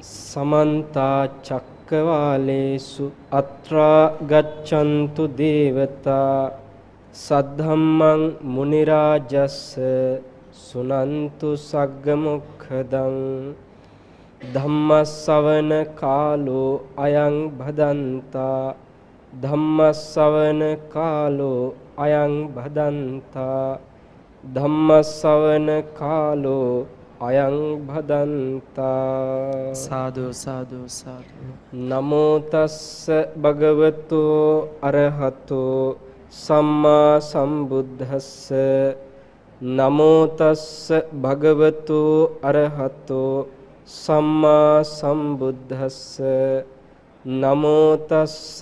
समन्ता चक्कवालेषु अत्रा गच्छन्तु देवता सद्धम्मं मुनिराजस्स सुनन्तु सग्गमुखदं धम्मස්සවන කාලෝ අයං භදන්තා ධම්මස්සවන කාලෝ අයං භදන්තා ධම්මස්සවන කාලෝ අයං භදන්තා සාදු සාදු සාදු නමෝ තස්ස භගවතු අරහතෝ සම්මා සම්බුද්දස්ස නමෝ තස්ස භගවතු අරහතෝ සම්මා සම්බුද්දස්ස නමෝ තස්ස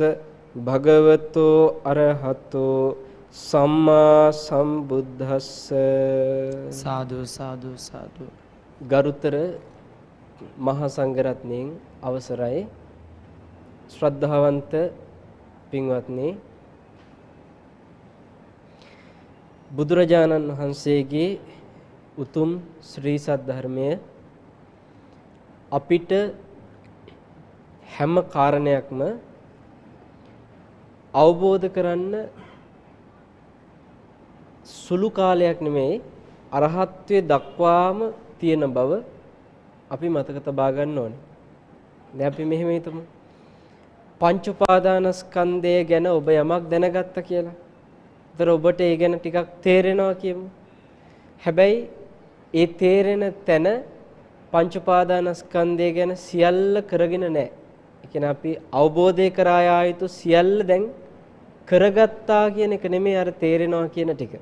භගවතු අරහතෝ සම්මා සම්බුද්දස්ස සාදු සාදු සාදු ගරුතර මහා සංඝරත්නයන් අවසරයි ශ්‍රද්ධාවන්ත පින්වත්නි බුදුරජාණන් වහන්සේගේ උතුම් ශ්‍රී සද්ධර්මය අපිට හැම කාරණයක්ම අවබෝධ කරන්න සුළු කාලයක් නෙමෙයි අරහත්ත්වයේ දක්වාම තියෙන බව අපි මතක තබා ගන්න ඕනේ. දැන් අපි මෙහෙම හිතමු. පංච උපාදානස්කන්ධය ගැන ඔබ යමක් දැනගත්ත කියලා. ඒතර ඔබට ඒ ගැන ටිකක් තේරෙනවා කියමු. හැබැයි ඒ තේරෙන තැන පංච උපාදානස්කන්ධය ගැන සියල්ල කරගෙන නැහැ. ඒ කියන්නේ අපි අවබෝධය කරා යා යුතු සියල්ල දැන් කරගත්තා කියන එක නෙමෙයි අර තේරෙනවා කියන ටික.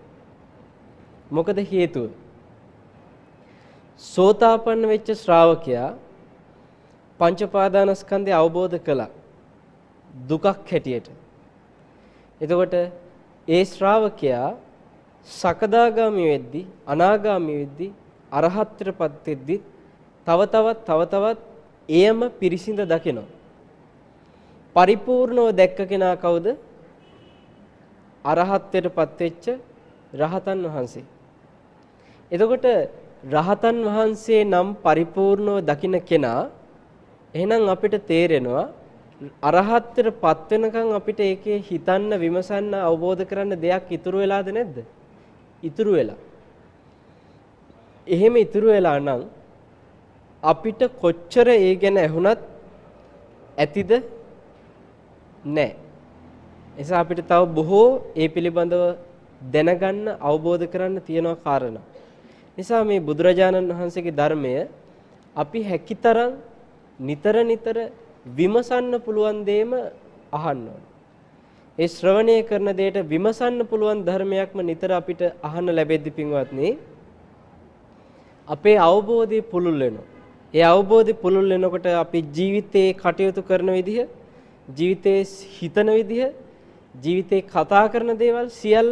මොකද හේතුව? සෝතාපන්න වෙච්ච ශ්‍රාවකයා පංච උපාදානස්කන්ධය අවබෝධ කළා. දුකක් හැටියට. එතකොට ඒ ශ්‍රාවකයා සකදාගාමී වෙද්දි, අනාගාමී වෙද්දි, අරහත්ත්වයටපත් වෙද්දි තව තවත් එයම පිරිසිඳ දකිනවා. පරිපූර්ණව දැක්ක කෙනා කවුද? අරහත්ත්වයටපත් වෙච්ච රහතන් වහන්සේ. එතකොට රහතන් වහන්සේ නම් පරිපූර්ණව දකින්න කෙනා එහෙනම් අපිට තේරෙනවා අරහත්ත්වයටපත් වෙනකන් අපිට ඒකේ හිතන්න, විමසන්න, අවබෝධ කරන්න දෙයක් ඉතුරු වෙලාද නැද්ද? ඉතුරු වෙලා. එහෙම ඉතුරු වෙලා නම් අපිට කොච්චර ඒ ගැන ඇහුණත් ඇතිද? නැහැ. එසා අපිට තව බොහෝ ඒ පිළිබඳව දැනගන්න, අවබෝධ කරන්න තියෙනවා කාරණා. නිසා මේ බුදුරජාණන් වහන්සේගේ ධර්මය අපි හැකිතරම් නිතර විමසන්න පුළුවන් දෙයම අහන්න ඕනේ. ඒ ශ්‍රවණය කරන දෙයට විමසන්න පුළුවන් ධර්මයක්ම නිතර අපිට අහන්න ලැබෙද්දි පින්වත්නි අපේ අවබෝධය පුළුල් වෙනවා. ඒ අවබෝධය පුළුල් වෙනකොට අපි ජීවිතේ කටයුතු කරන විදිහ, ජීවිතේ හිතන විදිහ, ජීවිතේ කතා කරන දේවල් සියල්ල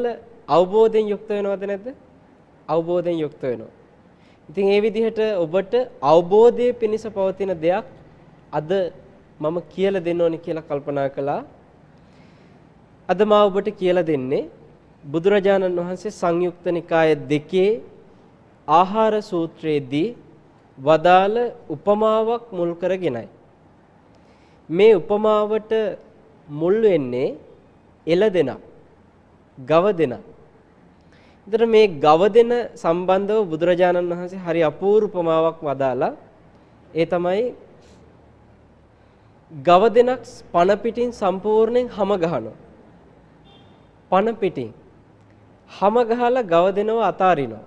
අවබෝධයෙන් යුක්ත වෙනවද නැද්ද? අවබෝධයෙන් යුක්ත වෙනවා. ඉතින් ඒ විදිහට ඔබට අවබෝධයේ පිණිස පවතින දෙයක් අද මම කියලා දෙන්න ඕනි කියලා කල්පනා කළා. අද මා ඔබට කියලා දෙන්නේ බුදුරජාණන් වහන්සේ සංයුක්ත නිකාය 2 ආහාර සූත්‍රයේදී වදාළ උපමාවක් මුල් කරගෙනයි. මේ උපමාවට මුල් වෙන්නේ එළදෙනක්, ගවදෙනක්. ඒතර මේ ගවදෙන සම්බන්ධව බුදුරජාණන් වහන්සේ හරි අපූර්ව උපමාවක් වදාලා. ඒ තමයි ගවදෙනක් පණ පිටින් සම්පූර්ණයෙන් හැම ගහනවා. පණ පිටින් හැම ගහලා ගවදෙනව අතාරිනවා.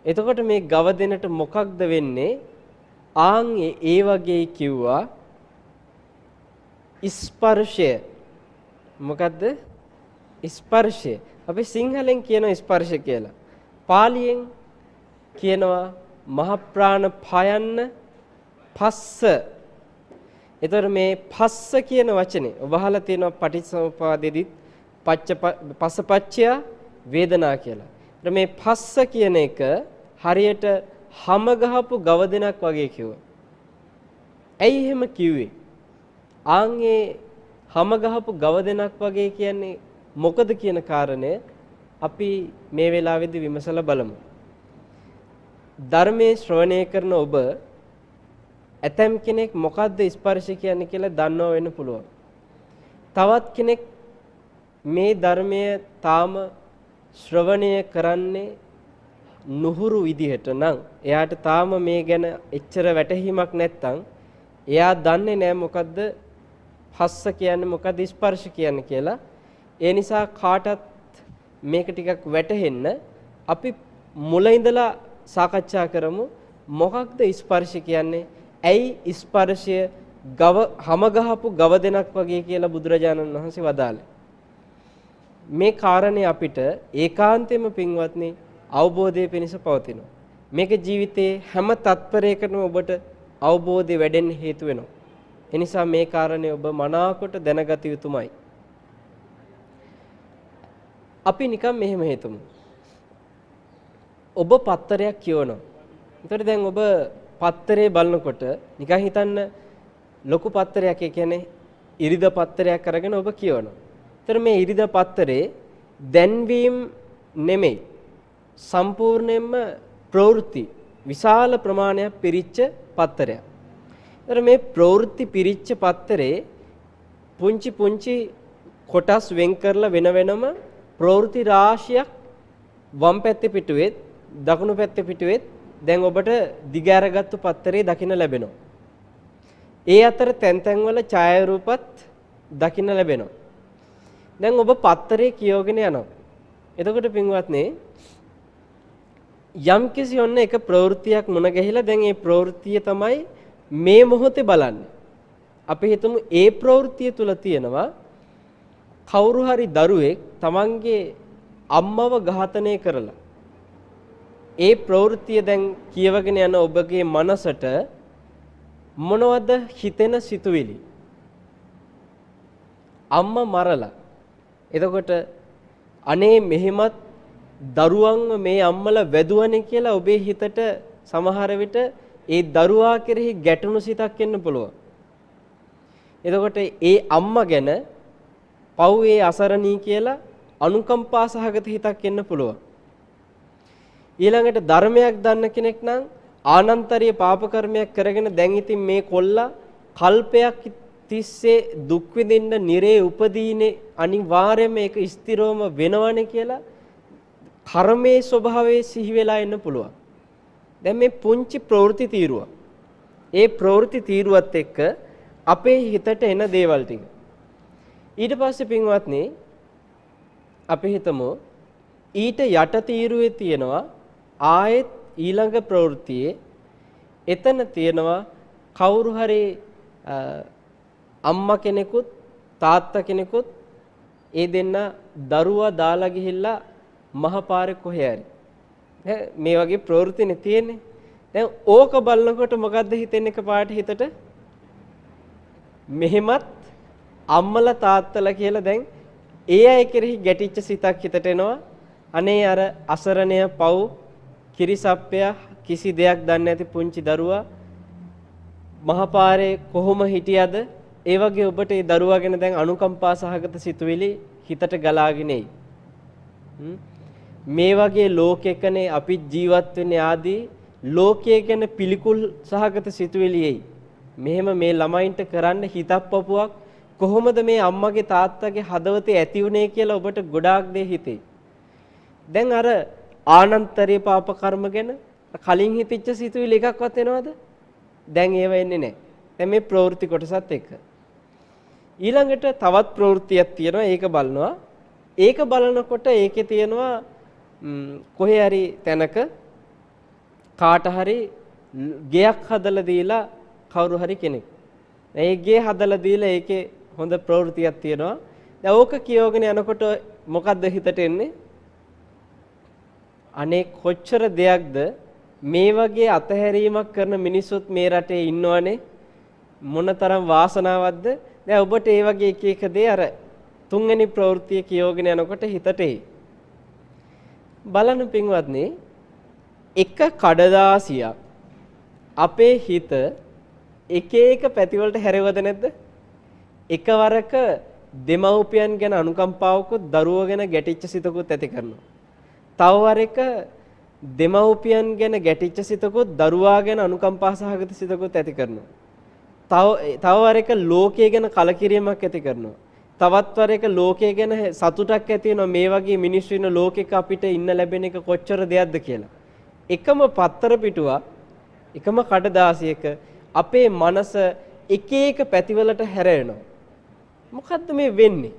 එතකොට මේ ගවදෙනට මොකක්ද වෙන්නේ? ආන් ඒ වගේ කිව්වා ස්පර්ශය. මොකද්ද? ස්පර්ශය. අපි සිංහලෙන් කියනවා ස්පර්ශ කියලා. පාලියෙන් කියනවා මහ ප්‍රාණ පයන්න පස්ස. එතකොට මේ පස්ස කියන වචනේ ඔබ අහලා තියෙනවා පටිච්චසමුපාදෙදිත් පස්සපච්චය වේදනා කියලා. ඒතර මේ පස්ස කියන එක හරියට හැම ගහපු ගවදෙනක් වගේ කිව්වා. ඇයි එහෙම කිව්වේ? ආන්ගේ හැම ගහපු ගවදෙනක් වගේ කියන්නේ මොකද කියන කාරණය අපි මේ වෙලාවේදී විමසලා බලමු. ධර්මයේ ශ්‍රවණය කරන ඔබ ඇතම් කෙනෙක් මොකද්ද ස්පර්ශ කියන්නේ කියලා දන්නව වෙන්න පුළුවන්. තවත් කෙනෙක් මේ ධර්මය තාම ශ්‍රවණය කරන්නේ නුහුරු විදිහට නම් එයාට තාම මේ ගැන එච්චර වැටහීමක් නැත්තම් එයා දන්නේ නැහැ මොකද්ද හස්ස කියන්නේ මොකද්ද ස්පර්ශ කියන්නේ කියලා. ඒ නිසා කාටත් මේක ටිකක් වැටහෙන්න අපි මුල ඉඳලා සාකච්ඡා කරමු මොකක්ද ස්පර්ශ කියන්නේ? ඇයි ස්පර්ශය හැම ගහපු ගව දෙනක් වගේ කියලා බුදුරජාණන් වහන්සේ වදාළේ. මේ කාරණේ අපිට ඒකාන්තයෙන්ම පින්වත්නි අවබෝධය පිණිස පවතිනවා. මේක ජීවිතයේ හැම තත්පරයකටම ඔබට අවබෝධය වැඩෙන්න හේතු වෙනවා. ඒ නිසා මේ කාරණේ ඔබ මනාකොට දැනගත යුතුමයි. අපි නිකන් මෙහෙම හිතමු. ඔබ පත්තරයක් කියවනවා. එතකොට දැන් ඔබ පත්තරේ බලනකොට නිකන් හිතන්න ලොකු පත්තරයක් කියන්නේ ඉරිද පත්තරයක් අරගෙන ඔබ කියවනවා. එතකොට මේ ඉරිද පත්තරේ දැන්වීම නෙමෙයි සම්පූර්ණයෙන්ම ප්‍රවෘත්ති විශාල ප්‍රමාණයක් පිරිච්ච පත්තරයක්. එතකොට මේ ප්‍රවෘත්ති පිරිච්ච පත්තරේ පුංචි පුංචි කොටස් වෙන් කරලා වෙන වෙනම ප්‍රවෘත්ති රාශියක් වම් පැත්තේ පිටුවෙත් දකුණු පැත්තේ පිටුවෙත් දැන් ඔබට දිග අරගත්තු පත්තරේ දකින්න ලැබෙනවා. ඒ අතර තැන් තැන් වල ඡායාරූපත් දකින්න ලැබෙනවා. දැන් ඔබ පත්තරේ කියවගෙන යනවා. එතකොට පින්වත්නි යම්කිසි ඔන්න එක ප්‍රවෘත්තියක් මුණ ගැහිලා දැන් ඒ ප්‍රවෘත්තිය තමයි මේ මොහොතේ බලන්නේ. අපි හිතමු ඒ ප්‍රවෘත්තිය තුල තියෙනවා කවුරු හරි දරුවෙක් තමන්ගේ අම්මව ඝාතනය කරලා ඒ ප්‍රවෘත්තිය දැන් කියවගෙන යන ඔබගේ මනසට මොනවද හිතෙන සිතුවිලි? අම්මා මරලා. එතකොට අනේ මෙහෙමත් දරුවන්ව මේ අම්මලා වැදුවනේ කියලා ඔබේ හිතට සමහර විට ඒ දරුවා කෙරෙහි ගැටුණු සිතක් එන්න පුළුවන්. එතකොට ඒ අම්මා ගැන පව්වේ අසරණී කියලා අනුකම්පා සහගත හිතක් එන්න පුළුවන්. ඊළඟට ධර්මයක් දන්න කෙනෙක් නම් ආනන්තරීය පාප කර්මයක් කරගෙන දැන් ඉතින් මේ කොල්ලා කල්පයක් තිස්සේ දුක් විඳින්න නිරේ උපදීනේ අනිවාර්යයෙන්ම ඒක ස්ථිරවම වෙනවනේ කියලා කර්මයේ ස්වභාවය සිහි වෙලා එන්න පුළුවන්. දැන් මේ පුංචි ප්‍රවෘත්ති තීරුව. ඒ ප්‍රවෘත්ති තීරුවත් එක්ක අපේ හිතට එන දේවල් ටික. ඊට පස්සේ පින්වත්නි අපි හිතමු ඊට යට තීරුවේ තියෙනවා ආයෙත් ඊළඟ ප්‍රවෘත්තියේ එතන තියෙනවා කවුරු හරි අම්මා කෙනෙකුත් තාත්තා කෙනෙකුත් ඒ දෙන්න දරුවා දාලා ගිහිල්ලා මහපාරේ කොහේ හරි මේ වගේ ප්‍රවෘත්තිනේ තියෙන්නේ. දැන් ඕක බලනකොට මොකද්ද හිතෙන්නේ එකපාරට හිතට? මෙහෙමත් අම්මලා තාත්තලා කියලා දැන් ඒ අය කෙරෙහි ගැටිච්ච සිතක් හිතට එනවා. අනේ අර අසරණය පව් කිරිසප්පය කිසි දෙයක් දන්නේ නැති පුංචි දරුවා මහපාරේ කොහොම හිටියද? ඒ වගේ ඔබට ඒ දරුවා ගැන දැන් අනුකම්පා සහගත සිතුවිලි හිතට ගලාගෙන එයි. මේ වගේ ලෝකයකනේ අපි ජීවත් වෙන්නේ ආදී ලෝකයේ ගැන පිළිකුල් සහගත සිතුවිලි එයි. මෙහෙම මේ ළමයින්ට කරන්න හිතක් පපුවක් කොහොමද මේ අම්මගේ තාත්තගේ හදවතේ ඇති වුනේ කියලා ඔබට ගොඩාක් දේ හිතේ. දැන් අර ආනන්තරීය පාප කර්ම ගැන කලින් හිතච්ච සිතුවිලි එකක්වත් එනවද? දැන් ඒව එන්නේ නැහැ. දැන් මේ ප්‍රවෘත්ති කොටසත් එක්ක. ඊළඟට තවත් ප්‍රවෘත්තියක් තියෙනවා ඒක බලනවා. ඒක බලනකොට ඒකේ තියෙනවා කොහේ හරි තැනක කාට හරි ගෙයක් හදලා දීලා කවුරු හරි කෙනෙක්. ඒ ගේ හදලා දීලා ඒකේ හොඳ ප්‍රවෘත්තියක් තියෙනවා. දැන් ඕක කියවගෙන යනකොට මොකද්ද හිතට එන්නේ? අනේ කොච්චර දෙයක්ද මේ වගේ අතහැරීමක් කරන මිනිස්සුත් මේ රටේ ඉන්නවනේ මොනතරම් වාසනාවක්ද. දැන් ඔබට ඒ වගේ එක එක දේ අර තුන්වෙනි ප්‍රවෘත්තිය කියවගෙන යනකොට හිතට එයි. බලන්න පින්වත්නි එක කඩදාසියක් අපේ හිත එක එක පැතිවලට හැරෙවද නැද්ද? එකවරක දෙමව්පියන් ගැන අනුකම්පාවකුත් දරුවෝ ගැන ගැටිච්ච සිතකුත් ඇති කරනවා. තව වරක දෙමව්පියන් ගැන ගැටිච්ච සිතකුත් දරුවා ගැන අනුකම්පා සහගත සිතකුත් ඇති කරනවා. තව වර එක ලෝකයේ ගැන කලකිරීමක් ඇති කරනවා. තවත් වර එක ලෝකයේ ගැන සතුටක් ඇති වෙනවා. මේ වගේ මිනිස්සු ඉන්න ලෝකෙක අපිට ඉන්න ලැබෙන එක කොච්චර දෙයක්ද කියලා. එකම පත්තර පිටුවක් එකම කඩදාසියක අපේ මනස එක එක පැතිවලට හැරෙනවා. මොකද්ද මේ වෙන්නේ?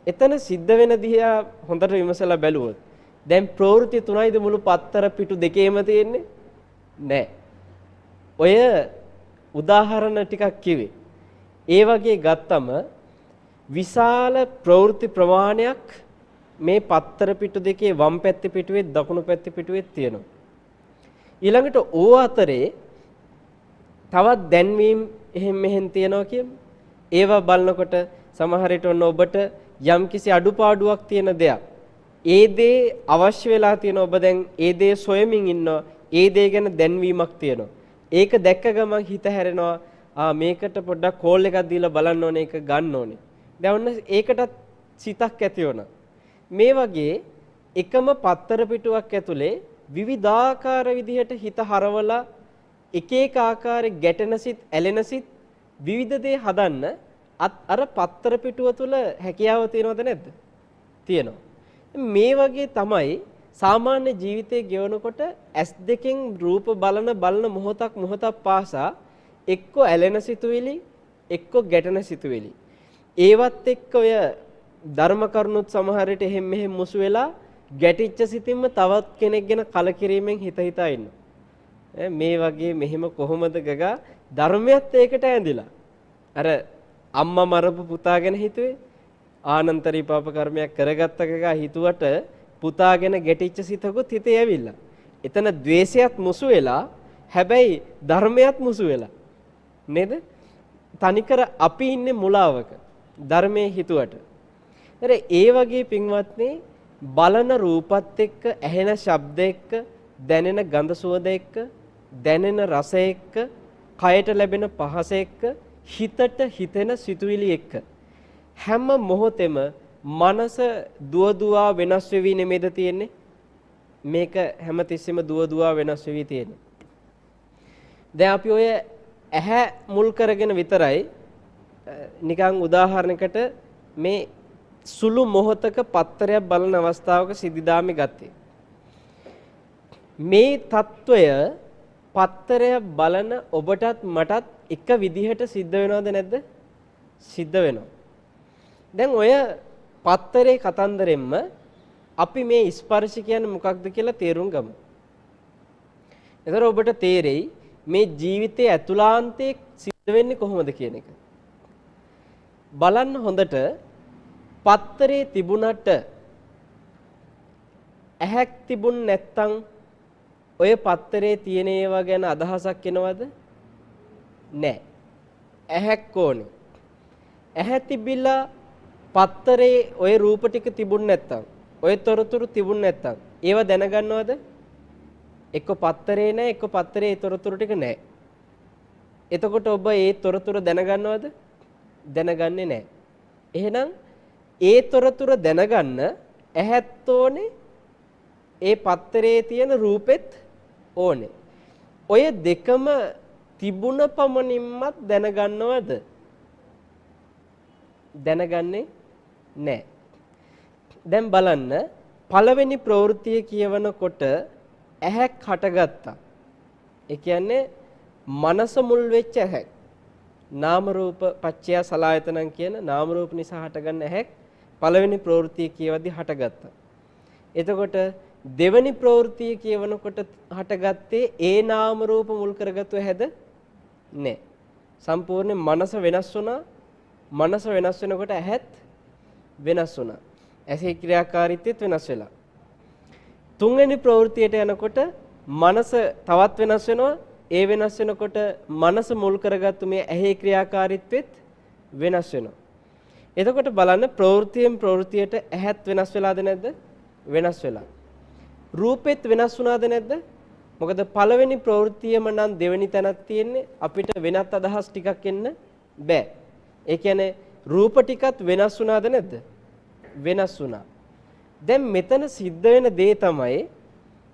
එතන සිද්ධ වෙන දිහා හොඳට විමසලා බැලුවොත් දැන් ප්‍රවෘත්ති තුනයිද මුළු පත්තර පිටු දෙකේම තියෙන්නේ? නෑ. ඔය උදාහරණ ටිකක් කිව්වේ. ඒ වගේ ගත්තම විශාල ප්‍රවෘත්ති ප්‍රමාණයක් මේ පත්තර පිටු දෙකේ වම් පැත්තේ පිටුවේ දකුණු පැත්තේ පිටුවේ තියෙනවා. ඊළඟට ඕ අතරේ තවත් දැන්වීම් එහෙම මෙහෙන් තියෙනවා කියමු. ඒවා බලනකොට සමහර විට ඔන්න ඔබට යම්කිසි අඩුපාඩුවක් තියෙන දෙයක්. ඒ දේ අවශ්‍ය වෙලා තියෙන ඔබ දැන් ඒ දේ සොයමින් ඉන්නවා. ඒ දේ ගැන දැන්වීමක් තියෙනවා. ඒක දැක්ක ගමන් හිත හැරෙනවා මේකට පොඩ්ඩක් කෝල් එකක් දීලා බලන්න ඕනේ ඒක ගන්න ඕනේ. දැන් ඔන්න ඒකටත් සිතක් ඇති වෙනවා. මේ වගේ එකම පත්තර පිටුවක් ඇතුලේ විවිධාකාර විදිහට හිත හරවලා එක එක ආකාරයේ ගැටෙන සිත් ඇලෙන සිත් විවිධ දේ හදන්න අර පත්තර පිටුව තුළ හැකියාව තියෙනවද නැද්ද? තියෙනවා. මේ වගේ තමයි සාමාන්‍ය ජීවිතයේ ගෙවනකොට ඇස් දෙකෙන් රූප බලන මොහොතක් පාසා එක්ක ඇලෙන සිතුවිලි එක්ක ගැටෙන සිතුවිලි. ඒවත් එක්ක ඔය ධර්ම කරුණුත් සමහර විට එහෙම මෙහෙම මුසු වෙලා ගැටිච්ච සිතින්ම තවත් කෙනෙක් ගැන කලකිරීමෙන් හිතා ඉන්නවා. මේ වගේ මෙහෙම කොහොමද ගගා ධර්මයත් ඒකට ඇඳිලා. අර අම්මා මරපු පුතා ගැන හිතුවේ ආනන්තරී පාප කර්මයක් කරගත්ත ගගා හිතුවට පුතා ගැන ගැටිච්ච සිතකුත් හිතේ ඇවිල්ලා. එතන द्वේෂයත් මුසු වෙලා හැබැයි ධර්මයත් මුසු වෙලා. නේද? තනිකර අපි ඉන්නේ මුලාවක. ධර්මයේ හිතුවට. ඒ වගේ පින්වත්නි බලන රූපත් එක්ක ඇහෙන ශබ්ද එක්ක දැනෙන ගඳ සුවඳ එක්ක දැනෙන රස එක්ක කයට ලැබෙන පහස එක්ක හිතට හිතෙන සිතුවිලි එක්ක හැම මොහොතෙම මනස දුවදුවා වෙනස් වෙවි නෙමෙයිද තියෙන්නේ? මේක හැමතිස්සෙම දුවදුවා වෙනස් වෙවි තියෙන්නේ. දැන් අපි ඔය ඇහැ මුල් කරගෙන විතරයි නිකන් උදාහරණයකට මේ සුළු මොහොතක පත්තරයක් බලන අවස්ථාවක සිද්ධාමි ගත්තේ. මේ తত্ত্বය පත්තරය බලන ඔබටත් මටත් එක විදිහට සිද්ධ වෙනවද නැද්ද? සිද්ධ වෙනවා. දැන් ඔය පත්තරේ කතන්දරෙන්ම අපි මේ ස්පර්ශ කියන්නේ මොකක්ද කියලා තේරුම් ගමු. එතකොට ඔබට තේරෙයි මේ ජීවිතයේ ඇතුළාන්තයේ සිද්ධ වෙන්නේ කොහොමද කියන එක. බලන්න හොඳට පත්තරේ තිබුණට ඇහැක් තිබුණ නැත්තම් ඔය පත්තරේ තියෙන ඒවා ගැන අදහසක් එනවද? නැහැ. ඇහැක් ඕනේ. ඇහැ තිබිලා පත්තරේ ඔය රූප ටික තිබුණ නැත්තම් ඔය තොරතුරු තිබුණ නැත්තම් ඒවා දැනගන්නවද? එක්ක පත්තරේ නැහැ එක්ක පත්තරේ ඒ තොරතුරු ටික නැහැ. එතකොට ඔබ ඒ තොරතුරු දැනගන්නවද? දැනගන්නේ නැහැ. එහෙනම් ඒ තොරතුරු දැනගන්න ඇහත් ඕනේ ඒ පත්තරේ තියෙන රූපෙත් ඕනේ. ඔය දෙකම තිබුණ පමණින්මත් දැනගන්නවද? දැනගන්නේ නැහැ. දැන් බලන්න පළවෙනි ප්‍රවෘත්තිය කියවනකොට ඇහැක් හටගත්තා. ඒ කියන්නේ මනස මුල් වෙච්ච ඇහැක්. නාම රූප පච්චය සලආයතනං කියන නාම රූප නිසා හටගන්න ඇහැක් පළවෙනි ප්‍රවෘත්තිය කියවද්දි හටගත්තා. එතකොට දෙවෙනි ප්‍රවෘත්තිය කියවනකොට හටගත්තේ ඒ නාම රූප මුල් කරගත්තු ඇහැද? නැහැ. සම්පූර්ණ මනස වෙනස් වුණා. මනස වෙනස් වෙනකොට ඇහත් වෙනස් වුණා. ඇසේ ක්‍රියාකාරීත්වයත් වෙනස් වෙලා. තුන්වෙනි ප්‍රවෘත්තියට යනකොට මනස තවත් වෙනස් වෙනවා. ඒ වෙනස් වෙනකොට මනස මුල් කරගත්තු මේ ඇහි ක්‍රියාකාරීත්වෙත් වෙනස් වෙනවා. එතකොට බලන්න ප්‍රවෘත්තියෙන් ප්‍රවෘත්තියට ඇහත් වෙනස් වෙලාද නැද්ද? වෙනස් වෙලා. රූපෙත් වෙනස් වුණාද නැද්ද? මොකද පළවෙනි ප්‍රවෘත්තියම නම් දෙවෙනි තැනක් තියෙන්නේ අපිට වෙනත් අදහස් ටිකක් එන්න බෑ. ඒ කියන්නේ රූප ටිකත් වෙනස් වුණාද නැද්ද? වෙනස් වුණා. දැන් මෙතන සිද්ධ වෙන දේ තමයි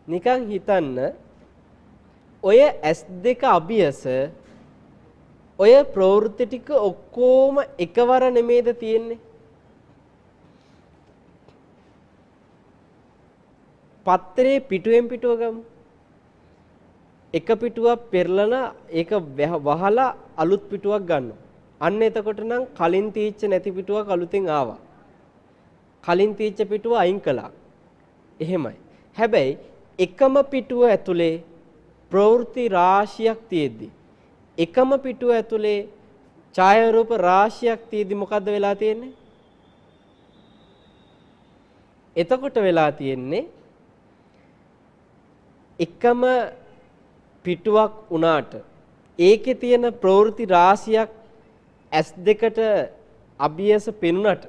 නිකන් හිතන්න ඔය S2 අභියස ඔය ප්‍රවෘත්ති ටික ඔක්කොම එකවර නෙමේද තියෙන්නේ? පත්‍රේ පිටුවෙන් පිටුව ගමු. එක පිටුවක් පෙරලලා ඒක වහලා අලුත් පිටුවක් ගන්නවා. අන්න එතකොට නම් කලින් තීච්ච නැති පිටුවක් අලුතෙන් ආවා. කලින් තීච්ච පිටුව අයින් කළා. එහෙමයි. හැබැයි එකම පිටුව ඇතුලේ ප්‍රවෘත්ති රාශියක් තියෙද්දි එකම පිටුව ඇතුලේ ඡායාරූප රාශියක් තියෙද්දි මොකද්ද වෙලා තියෙන්නේ? එතකොට වෙලා තියෙන්නේ එකම පිටුවක් උනාට ඒකේ තියෙන ප්‍රවෘත්ති රාශියක් S2ට අභියස පෙනුනට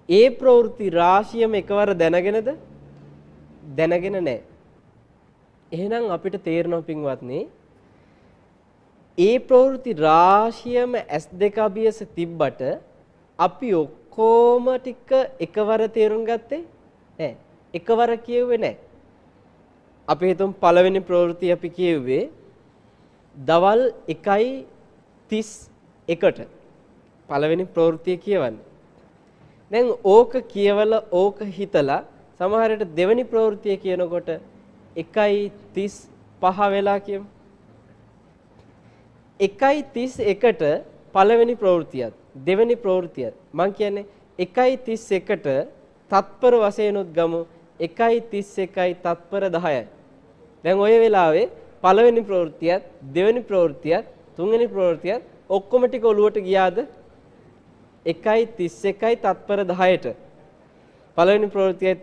ඒ ප්‍රවෘත්ති රාශියම එකවර දැනගෙනද? දැනගෙන නැහැ. එහෙනම් අපිට තේරෙනවා පින්වත්නි ඒ ප්‍රවෘත්ති රාශියම S2 අභියස තිබ්බට අපි ඔක්කොම ටික එකවර තේරුම් ගත්තේ නැහැ. එකවර කියුවේ නැහැ. අපි හිතමු පළවෙනි ප්‍රවෘත්ති අපි කියුවේ දවල් 1:31ට පළවෙනි ප්‍රවෘත්තිය කියවන්නේ. දැන් ඕක කියවලා ඕක හිතලා සමහරවිට දෙවෙනි ප්‍රවෘත්තිය කියනකොට 1:35 වෙලා කියමු. 1:31ට පළවෙනි ප්‍රවෘත්තියත් දෙවෙනි ප්‍රවෘත්තියත් මම කියන්නේ 1:31ට තත්පර වශයෙන් උත් ගමු 1:31යි තත්පර 10යි. දැන් ওই වෙලාවේ පළවෙනි ප්‍රවෘත්තියත් දෙවෙනි ප්‍රවෘත්තියත් තුන්වෙනි ප්‍රවෘත්තියත් ඔක්කොම ටික ඔලුවට ගියාද? 1:31යි තත්පර 10ට පළවෙනි ප්‍රවෘත්තියයි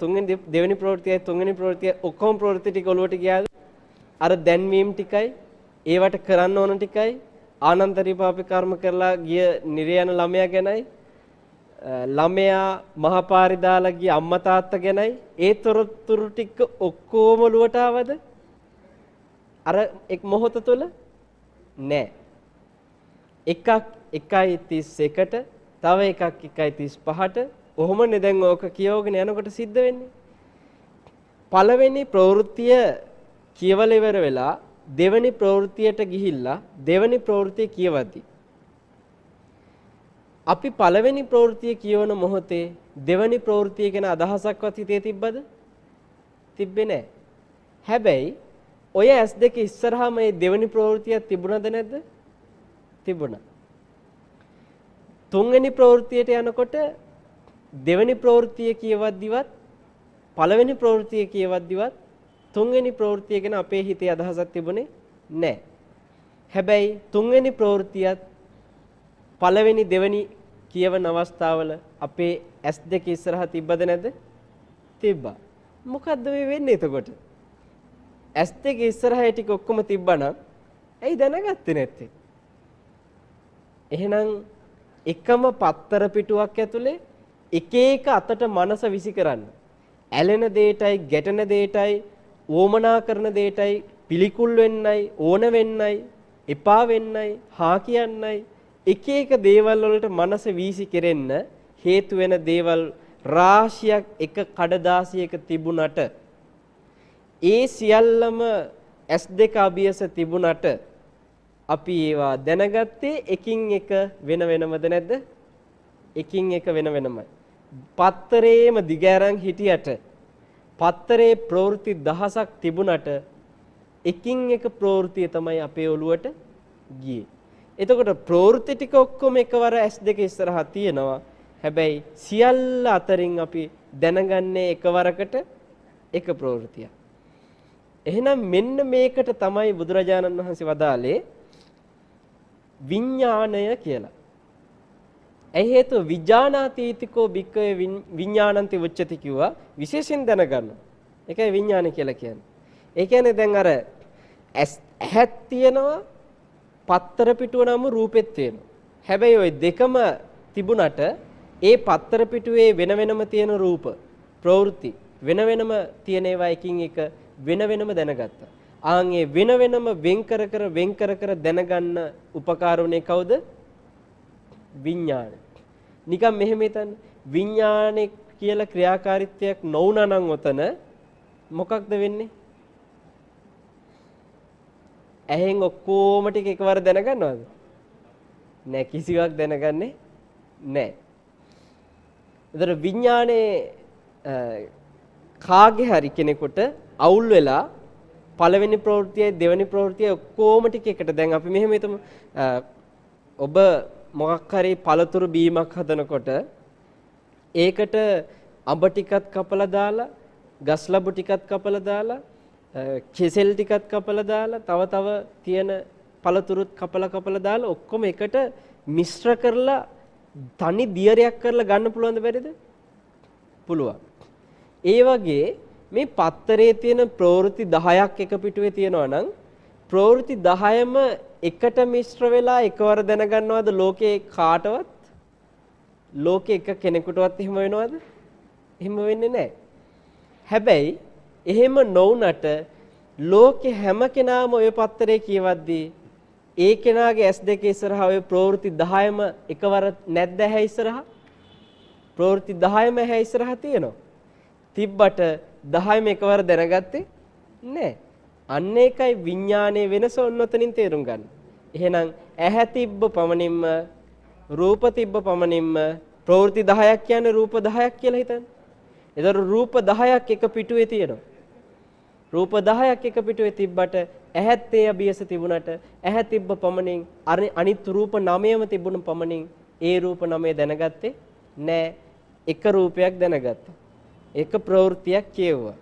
දෙවෙනි ප්‍රවෘත්තියයි තුන්වෙනි ප්‍රවෘත්තියයි ඔක්කොම ප්‍රවෘත්ති ටික ඔලුවට ගියාද? අර දැන්වීම ටිකයි ඒවට කරන්න ඕන ටිකයි ආනන්තරීපාපේ කර්ම කරලා ගිය නිර්යන ළමයා ගැනයි ළමයා මහපාරි දාලා ගිය අම්මා තාත්තා ගැනයි ඒ තොරතුරු ටික ඔක්කොම ඔලුවට ආවද? අර එක් මොහොත තුළ නෑ. එකක් 1:31ට තව එකක් 1:35ට ඔහොමනේ දැන් ඕක කියවගෙන යනකොට සිද්ධ වෙන්නේ. පළවෙනි ප්‍රවෘත්තිය කියවල ඉවර වෙලා දෙවෙනි ප්‍රවෘත්තියට ගිහිල්ලා දෙවෙනි ප්‍රවෘත්තිය කියවද්දි අපි පළවෙනි ප්‍රවෘත්තිය කියවන මොහොතේ දෙවෙනි ප්‍රවෘත්තිය ගැන අදහසක්වත් හිතේ තිබ්බද? තිබ්බේ නැහැ. හැබැයි ඔය S2 ඉස්සරහා මේ දෙවෙනි ප්‍රවෘත්තියක් තිබුණද නැද්ද? තිබුණා. තුන්වෙනි ප්‍රවෘත්තියට යනකොට දෙවෙනි ප්‍රවෘත්තිය කියවද්දිවත් පළවෙනි ප්‍රවෘත්තිය කියවද්දිවත් තුන්වෙනි ප්‍රවෘත්තිය ගැන අපේ හිතේ අදහසක් තිබුණේ නැහැ. හැබැයි තුන්වෙනි ප්‍රවෘත්තියත් පළවෙනි දෙවෙනි කියවන අවස්ථාවල අපේ S2 ඉස්සරහා තිබ්බද නැද්ද? තිබ්බා. මොකද්ද මේ වෙන්නේ එතකොට? S2 ඉස්සරහා ටික ඔක්කොම තිබ්බනම් ඇයි දැනගත්තේ නැත්තේ? එහෙනම් එකම පත්තර පිටුවක් ඇතුලේ එක එක අතට මනස විසි කරන්න. ඇලෙන දෙයටයි, ගැටෙන දෙයටයි, ඕමනා කරන දෙයටයි පිළිකුල් වෙන්නයි, ඕන වෙන්නයි, එපා වෙන්නයි, හා කියන්නයි එක එක දේවල් වලට මනස වීසි කෙරෙන්න හේතු වෙන දේවල් රාශියක් එක කඩදාසියක තිබුණට ඒ සියල්ලම S2 අභියස තිබුණට අපි ඒවා දැනගත්තේ එකින් එක වෙන වෙනමද නැද්ද? එකින් එක වෙන වෙනමයි. පත්තරේම දිගෑරන් හිටියට පත්තරේ ප්‍රවෘත්ති දහසක් තිබුණට එකින් එක ප්‍රවෘත්තිය තමයි අපේ ඔළුවට ගියේ. එතකොට ප්‍රවෘත්ති ටික ඔක්කොම එකවර S2 ඉස්සරහා තියෙනවා. හැබැයි සියල්ල අතරින් අපි දැනගන්නේ එකවරකට එක ප්‍රවෘත්තියක්. එහෙනම් මෙන්න මේකට තමයි බුදුරජාණන් වහන්සේ වදාළේ විඥාණය කියලා. ඒ හේතුව විඥානාතීතිකෝ භික්ඛවේ විඥානන්ති උච්චති කිව්වා විශේෂයෙන් දැනගන්න. ඒකයි විඥානය කියලා කියන්නේ. ඒ කියන්නේ දැන් අර ඇහක් තියෙනවා පත්තර පිටුව නම් රූපෙත් තියෙනවා. හැබැයි ওই දෙකම තිබුණට ඒ පත්තර පිටුවේ වෙන වෙනම තියෙන රූප ප්‍රවෘත්ති වෙන වෙනම තියෙන ඒවා එකින් එක වෙන වෙනම දැනගත්තා. ආන්ගේ වෙන වෙනම වෙන් කර කර දැනගන්න උපකාරුනේ කවුද? විඥානය. නිකන් මෙහෙම හිතන්න. විඥානේ කියලා ක්‍රියාකාරීත්වයක් නොවුනා නම් ඔතන මොකක්ද වෙන්නේ? ඇහෙන් ඔක්කොම ටික එකවර දැනගන්නවද? නෑ, කිසිවක් දැනගන්නේ නෑ. ඒතර විඥානේ කාගේ හරි කෙනෙකුට අවුල් වෙලා පළවෙනි ප්‍රවෘත්තියයි දෙවෙනි ප්‍රවෘත්තියයි ඔක්කොම ටික එකට දැන් අපි මෙහෙම හිතමු ඔබ මොකක් හරි පළතුරු බීමක් හදනකොට ඒකට අඹ ටිකක් කපලා දාලා ගස් ලැබු ටිකක් කපලා දාලා කෙසෙල් ටිකක් කපලා දාලා තව තියෙන පළතුරුත් කපලා දාලා ඔක්කොම එකට මිශ්‍ර කරලා තනි දියරයක් කරලා ගන්න පුළුවන්ද බැරිද? පුළුවන්. ඒ වගේ මේ පත්තරේ තියෙන ප්‍රවෘත්ති 10ක් එක පිටුවේ තියෙනවා නම් ප්‍රවෘත්ති 10ම එකට මිශ්‍ර වෙලා එකවර දැනගන්නවද ලෝකේ කාටවත්? ලෝකේ එක කෙනෙකුටවත් එහෙම වෙනවද? එහෙම වෙන්නේ නැහැ. හැබැයි එහෙම නොවුනට ලෝකේ හැම කෙනාම ඔය පත්තරේ කියවද්දී ඒ කෙනාගේ S2 ඉස්සරහා ඔය ප්‍රවෘත්ති 10ම එකවර නැද්ද ඇහැ ඉස්සරහා? ප්‍රවෘත්ති 10ම ඇහැ ඉස්සරහා තියෙනවා. තිබ්බට 10ම එකවර දැනගත්තේ නැහැ. අන්න ඒකයි විඥානයේ වෙනස ඔන්නතනින් තේරුම් ගන්න. එහෙනම් ඇහැ තිබ්බ පමණින්ම රූප තිබ්බ පමණින්ම ප්‍රවෘත්ති 10ක් කියන්නේ රූප 10ක් කියලා හිතන්න. ඒතර රූප 10ක් එක පිටුවේ තියෙනවා. රූප 10ක් එක පිටුවේ තිබ්බට ඇහත් ඒ අභියස තිබුණට ඇහැ තිබ්බ පමණින් අනිත් රූප 9ම තිබුණු පමණින් ඒ රූප 9 දැනගත්තේ නෑ. එක රූපයක් දැනගත්තා. එක ප්‍රවෘත්තියක් කියවුවා.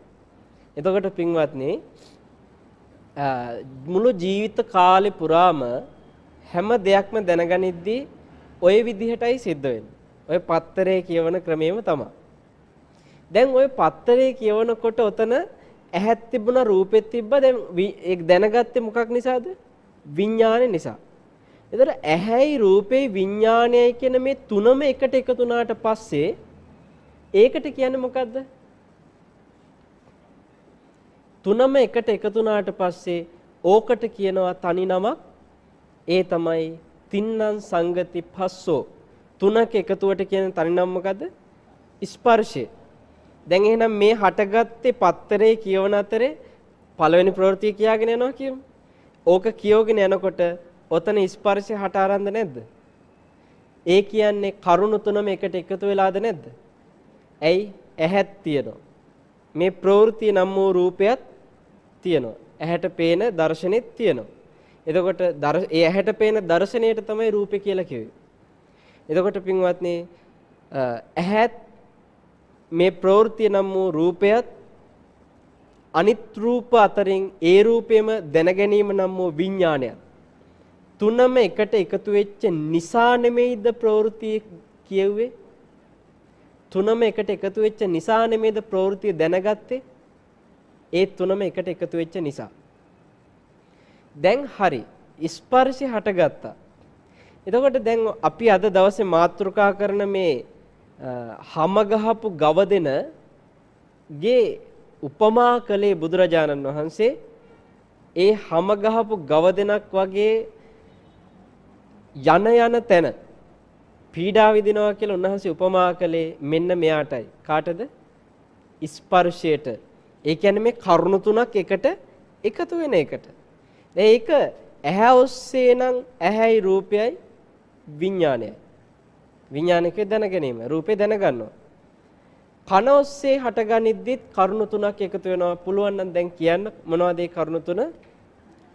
එතකොට පින්වත්නි මුළු ජීවිත කාලේ පුරාම හැම දෙයක්ම දැනගනිද්දී ওই විදිහටයි සිද්ධ වෙන්නේ. ඔය පත්තරේ කියවන ක්‍රමයේම තමයි. දැන් ওই පත්තරේ කියවනකොට ඔතන ඇහත් තිබුණා රූපෙත් තිබ්බා. දැන් ඒක දැනගත්තේ මොකක් නිසාද? විඥානේ නිසා. ඒතර ඇහැයි රූපේ විඥානයයි කියන මේ තුනම එකට එකතු වුණාට පස්සේ ඒකට කියන්නේ මොකද්ද? තුනම එකට එකතු වුණාට පස්සේ ඕකට කියනවා තනි නමක්. ඒ තමයි තින්නම් සංගති පස්සෝ. තුනක එකතුවට කියන තනි නම මොකද්ද? ස්පර්ශය. දැන් එහෙනම් මේ හටගත්තේ පත්තරේ කියවන අතරේ පළවෙනි ප්‍රවෘත්තිය කියාගෙන යනවා කියමු. ඕක කියවගෙන යනකොට ඔතන ස්පර්ශය හට ආරම්භ නැද්ද? ඒ කියන්නේ කරුණු තුනම එකට එකතු වෙලාද නැද්ද? ඇයි? ඇහත් තියෙනවා. මේ ප්‍රවෘත්තිය නම් වූ රූපයත් තියෙනවා. ඇහැට පේන දර්ශනෙත් තියෙනවා. එතකොට ඒ ඇහැට පේන දර්ශනයට තමයි රූපේ කියලා කිව්වේ. එතකොට පින්වත්නි ඇහත් මේ ප්‍රවෘත්තිය නම් වූ රූපයත් අනිත් රූප අතරින් ඒ රූපේම දැන ගැනීම නම් වූ විඥානයත් තුනම එකට එකතු වෙච්ච නිසා නෙමෙයිද ප්‍රවෘත්තිය කියුවේ? තුනම එකට එකතු වෙච්ච නිසා නෙමෙයිද ප්‍රවෘත්තිය දැනගත්තේ? ඒ තුනම එකට එකතු වෙච්ච නිසා. දැන් හරි ස්පර්ශය හටගත්තා. එතකොට දැන් අපි අද දවසේ මාතෘකා කරන මේ හැම ගහපු ගවදෙනගේ උපමා කළේ බුදුරජාණන් වහන්සේ ඒ හැම ගහපු ගවදෙනක් වගේ යන තැන පීඩා විඳිනවා කියලා උන්වහන්සේ උපමා කළේ මෙන්න මෙයාටයි. කාටද? ස්පර්ශයට. ඒ කියන්නේ මේ කරුණු තුනක් එකට එකතු වෙන එකට. ඒක ඇහැ ඔස්සේ නම් ඇහැයි රූපයයි විඥානයයි. විඥානිකේ දැන ගැනීම රූපේ දැනගන්නවා. කන ඔස්සේ හටගනිද්දිත් කරුණු තුනක් එකතු වෙනවා. පුළුවන් නම් දැන් කියන්න මොනවද ඒ කරුණු තුන?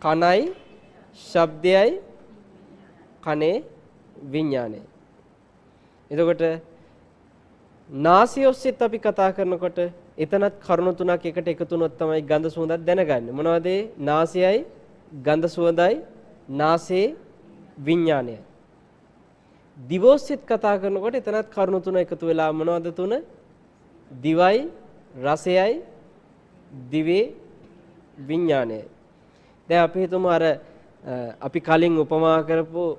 කනයි, ශබ්දයයි, කනේ විඥානයයි. එතකොට නාසය ඔස්සේත් අපි කතා කරනකොට එතනත් කරුණු තුනක් එකට එකතු වුණොත් තමයි ගඳ සුවඳක් දැනගන්නේ. මොනවද ඒ? නාසයයි, ගඳ සුවඳයි, නාසයේ විඥානයයි. දිවෝස්සෙත් කතා කරනකොට එතනත් කරුණු තුන එකතු වෙලා මොනවද තුන? දිවයි, රසයයි, දිවේ විඥානයයි. දැන් අපි හිතමු අර අපි කලින් උපමා කරපු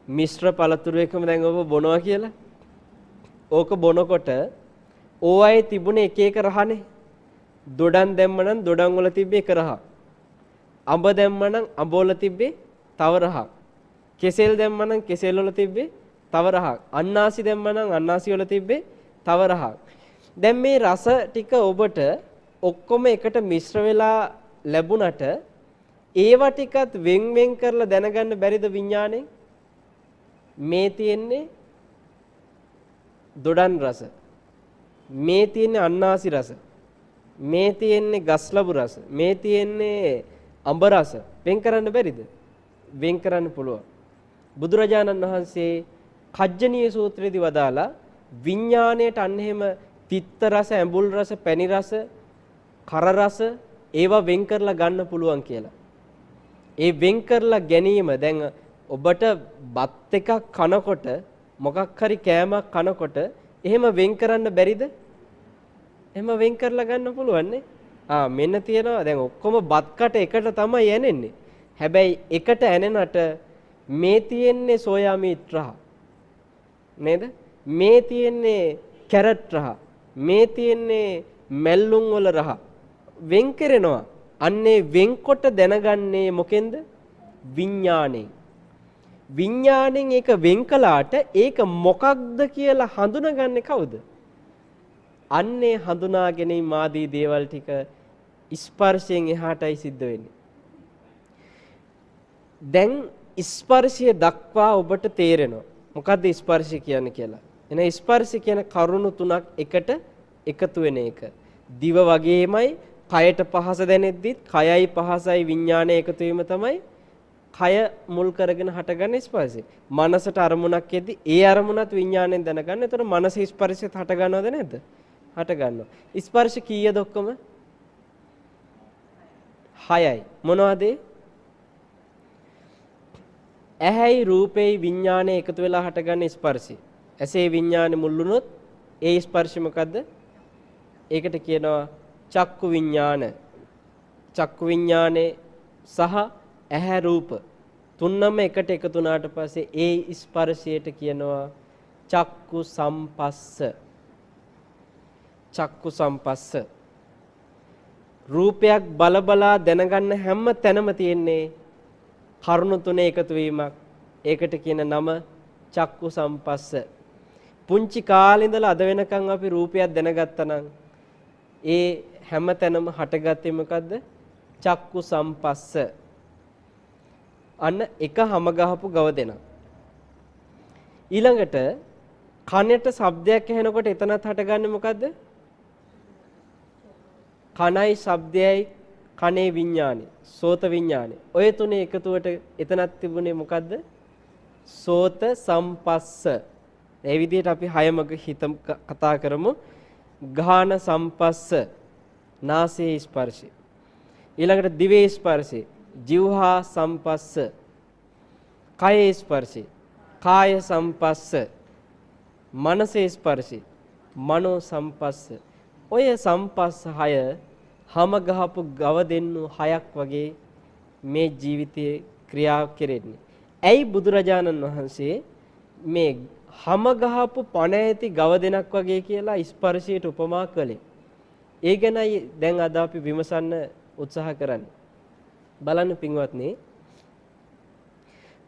මිශ්‍ර පළතුරු එකම දැන් ඔබ බොනවා කියලා. ඕක බොනකොට ඕවයි තිබුණේ එක එක රහනේ. දොඩම් දැම්මනම් දොඩම් වල තිබ්බේ එක රහක්. අඹ දැම්මනම් අඹ වල තිබ්බේ තව රහක්. කෙසෙල් දැම්මනම් කෙසෙල් වල තිබ්බේ තව රහක්. අන්නාසි දැම්මනම් අන්නාසි වල තිබ්බේ තව රහක්. දැන් මේ රස ටික ඔබට ඔක්කොම එකට මිශ්‍ර වෙලා ලැබුණට ඒවා ටිකත් වෙන් කරලා දැනගන්න බැරිද විඥාණයෙන්? මේ තියෙන්නේ දොඩන් රස. මේ තියෙන්නේ අන්නාසි රස. මේ තියෙන්නේ ගස්ලබු රස. මේ තියෙන්නේ අඹ රස. වෙන් කරන්න බැරිද? වෙන් කරන්න පුළුවන්. බුදුරජාණන් වහන්සේ කජ්ජනීය සූත්‍රයේදී වදාලා විඥාණයට අන්න එහෙම තිත්ත රස, ඇඹුල් රස, පැණි රස, කර රස ඒවා වෙන් කරලා ගන්න පුළුවන් කියලා. ඒ වෙන් කරලා ගැනීම දැන් ඔබට බත් එකක් කනකොට මොකක් හරි කෑමක් කනකොට එහෙම වෙන් කරන්න බැරිද? එහෙම වෙන් කරලා ගන්න පුළුවන් නේ. මෙන්න තියනවා දැන් ඔක්කොම බත් කට එකට තමයි ඇනෙන්නේ. හැබැයි එකට ඇනෙනට මේ තියෙන්නේ සෝයා මීට් රහ. නේද? මේ තියෙන්නේ කැරට් රහ. මේ තියෙන්නේ මැල්ලුම් වල රහ. වෙන් කරනවා. අන්නේ වෙන්කොට දැනගන්නේ මොකෙන්ද? විඥාණයෙන්. විඥාණයෙන් ඒක වෙන් කළාට ඒක මොකක්ද කියලා හඳුනගන්නේ කවුද? අන්නේ හඳුනා ගැනීම ආදී දේවල් ටික ස්පර්ශයෙන් එහාටයි සිද්ධ වෙන්නේ. දැන් ස්පර්ශය දක්වා ඔබට තේරෙනවා මොකද්ද ස්පර්ශය කියන්නේ කියලා. එන ස්පර්ශය කියන කරුණු තුනක් එකට එකතු වෙන එක. දිව වගේමයි කයට පහස දැනෙද්දිත් කයයි පහසයි විඥානය එකතු වීම තමයි කය මුල් කරගෙන හටගන්න ස්පර්ශය. මනසට අරමුණක් එද්දි ඒ අරමුණත් විඥාණයෙන් දැනගන්න. එතකොට මනස ස්පර්ශයත් හට ගන්නවද නැද්ද? හට ගන්නවා. ස්පර්ශ කීයද ඔක්කොම? 6යි. මොනවද? ඇහැයි රූපේයි විඥානය එකතු වෙලා හටගන්න ස්පර්ශය. ඇසේ විඥානෙ මුල් වුණොත් ඒ ස්පර්ශය මොකද්ද? ඒකට කියනවා චක්කු විඥාන. චක්කු විඥානේ සහ ඇහැ රූප තුනම එකට එකතු වුණාට පස්සේ ඒ ස්පර්ශයට කියනවා චක්කු සම්පස්ස. චක්කු සම්පස්ස. රූපයක් බලබලා දැනගන්න හැම තැනම තියෙන්නේ කරුණු තුනේ එකතු වීමක්. ඒකට කියන නම චක්කු සම්පස්ස. පුංචි කාලේ ඉඳලා අද වෙනකන් අපි රූපයක් දැනගත්තා නම් ඒ හැම තැනම හටගත්තේ මොකද්ද? චක්කු සම්පස්ස. අන්න එක හැම ගහපු ගව දෙනා. ඊළඟට කනට ශබ්දයක් ඇහෙනකොට එතනත් හටගන්නේ මොකද්ද? කනයි ශබ්දයයි කනේ විඥානේ, සෝත විඥානේ. ඔය තුනේ එකතුවට එතනත් තිබුණේ මොකද්ද? සෝත සම්පස්ස. මේ විදිහට අපි හයමක හිත කතා කරමු. ගාන සම්පස්ස, නාසයේ ස්පර්ශය. ඊළඟට දිවේ ස්පර්ශය, જીවහා සම්පස්ස. කයේ ස්පර්ශය, කාය සම්පස්ස. මනසේ ස්පර්ශය, මනෝ සම්පස්ස. ඔය සම්පස්ස 6 හැම ගහපු ගව දෙන්නු 6ක් වගේ මේ ජීවිතයේ ක්‍රියා කෙරෙන්නේ. ඇයි බුදුරජාණන් වහන්සේ මේ හැම ගහපු පණ ඇති ගව දෙනක් වගේ කියලා ස්පර්ශයට උපමා කළේ? ඒ ගැනයි දැන් අද අපි විමසන්න උත්සාහ කරන්නේ. බලන්න පින්වත්නි,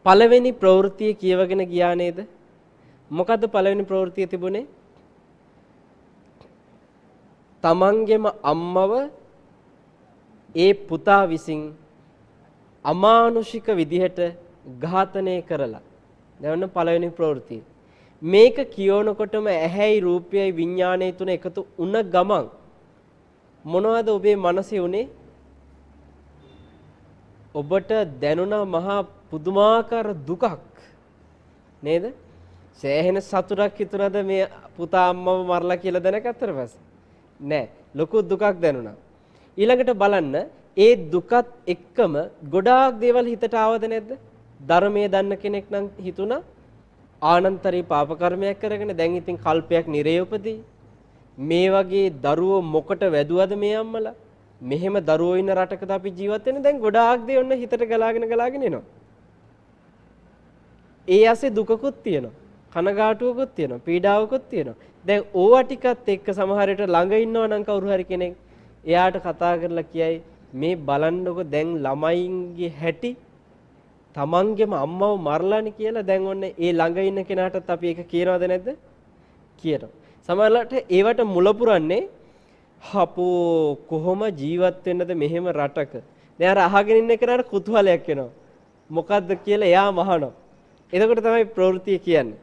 පළවෙනි ප්‍රවෘත්තිය කියවගෙන ගියා නේද? මොකද්ද පළවෙනි ප්‍රවෘත්තිය තිබුණේ? තමන්ගේම අම්මව ඒ පුතා විසින් අමානුෂික විදිහට ඝාතනය කරලා. දැන් පළවෙනි ප්‍රවෘත්තිය. මේක කියවනකොටම ඇහැයි රූපයයි විඥානයයි තුන එකතු වුණ ගමන් මොනවද ඔබේ මනසේ උනේ? ඔබට දැනුණා මහා පුදුමාකාර දුකක් නේද? සෑහෙන සතුටක් හිතුණාද මේ පුතා අම්මව මරලා කියලා දැනගත්තට පස්සේ? නෑ, ලොකු දුකක් දැනුණා. ඊළඟට බලන්න, ඒ දුකත් එක්කම ගොඩාක් දේවල් හිතට ආවද නැද්ද? ධර්මයේ දන්න කෙනෙක් නම් හිතුණා ආනන්තරී පාප කර්මයක් කරගෙන දැන් ඉතින් කල්පයක් නිරේ උපදී. මේ වගේ දරුවෝ මොකට වැදුවද මේ අම්මලා? මෙහෙම දරුවෝ ඉන්න රටකද අපි ජීවත් වෙන්නේ? දැන් ගොඩාක් දේ ඔන්න හිතට ගලාගෙන එනවා. ඒ ඇසේ දුකකුත් තියෙනවා, කනගාටුවකුත් තියෙනවා, පීඩාවකුත් තියෙනවා. දැන් ඕවා ටිකත් එක්ක සමහර විට ළඟ ඉන්නවා නම් කවුරු හරි කෙනෙක් එයාට කතා කරලා කියයි මේ බලන්නකො දැන් ළමයින්ගේ හැටි තමන්ගේම අම්මව මරලානේ කියලා. දැන් ඔන්න ඒ ළඟ ඉන්න කෙනාටත් අපි ඒක කියනවද නැද්ද? කියනවා. සමහරවිට ඒවට මුල පුරන්නේ හපෝ කොහොම ජීවත් වෙන්නද මෙහෙම රටක? දැන් අර අහගෙන ඉන්න කෙනාට කුතුහලයක් එනවා. මොකද්ද කියලා එයා මහනවා. එතකොට තමයි ප්‍රවෘත්තිය කියන්නේ.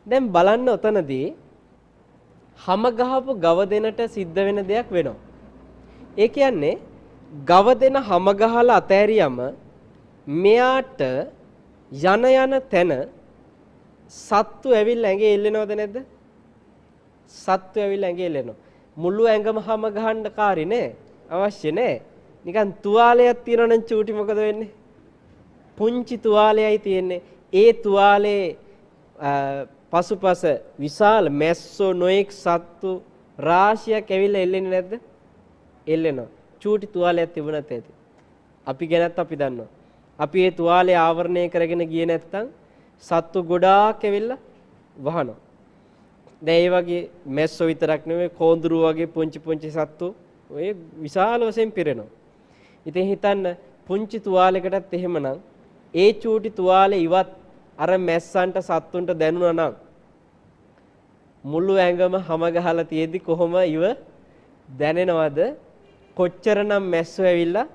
දැන් බලන්න ඔතනදී හැම ගහපු ගව දෙනට සිද්ධ වෙන දෙයක් වෙනවා. ඒ කියන්නේ ගව දෙන හැම ගහලා අතෑරියම මෙයාට යන තැන සත්තු ඇවිල්ලා ඇඟේ එල්ලෙනවද නැද්ද? සත්තු ඇවිල්ලා ඇඟේ එල්ලෙනවා. මුළු ඇඟම හැම ගහන්න කාරි නෑ. අවශ්‍ය නෑ. නිකන් තුවාලයක් තියනවා නම් චූටි මොකද වෙන්නේ? පුංචි තුවාලයයි තියෙන්නේ. ඒ තුවාලේ පසුපස විශාල මැස්සෝ නොඑක් සත්තු රාශියක් ඇවිල්ලා එල්ලෙන්නේ නැද්ද? එල්ලෙනවා. චූටි තුවාලයක් තිබුණත් ඇති. අපි ගැනත් අපි දන්නවා. අපි ඒ තුවාලේ ආවරණය කරගෙන ගියේ නැත්තම් සත්තු ගොඩාක් ඇවිල්ලා වහනවා. දැන් ඒ වගේ මැස්සෝ විතරක් නෙවෙයි කෝඳුරු වගේ පුංචි පුංචි සත්තු ඔය විශාල වශයෙන් පිරෙනවා. ඉතින් හිතන්න පුංචි තුවාලයකටත් එහෙමනම් ඒ චූටි තුවාලේ ඉවත් අර මැස්සන්ට සත්තුන්ට දැනුණා නම් මුළු ඇඟම හැම ගහලා තියෙද්දි කොහොම ඉව දැනෙනවද? කොච්චරනම් මැස්සෝ ඇවිල්ලා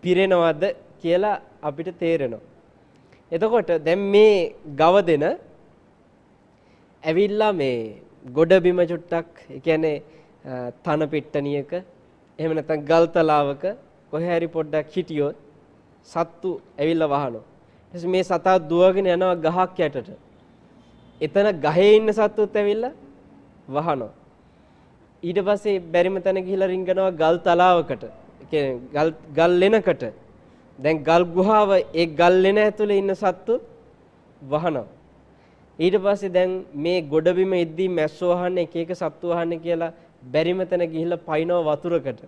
පිරෙනවද කියලා අපිට තේරෙනවා. එතකොට දැන් මේ ගව දෙන ඇවිල්ලා මේ ගොඩ බිම චුට්ටක් ඒ කියන්නේ තන පිට්ටනියක එහෙම නැත්නම් ගල් තලාවක කොහේ හරි පොඩ්ඩක් හිටියොත් සත්තු ඇවිල්ලා වහනවා. ඊට මේ සතා දුවගෙන යනවා ගහක් යටට. එතන ගහේ ඉන්න සත්තුත් ඇවිල්ලා වහනවා. ඊට පස්සේ බැරිම තැන ගිහිලා රිංගනවා ගල් තලාවකට. ඒ කියන්නේ ගල් ලෙනකට. දැන් ගල් ගුහාව ඒ ගල් ලෙන ඇතුලේ ඉන්න සත්තු වහනවා. ඊට පස්සේ දැන් මේ ගොඩබිම ඉද්දී මැස්සෝ වහන්නේ එක එක සත්තු වහන්නේ කියලා බැරිම තැන ගිහිලා පයින්නවා වතුරකට.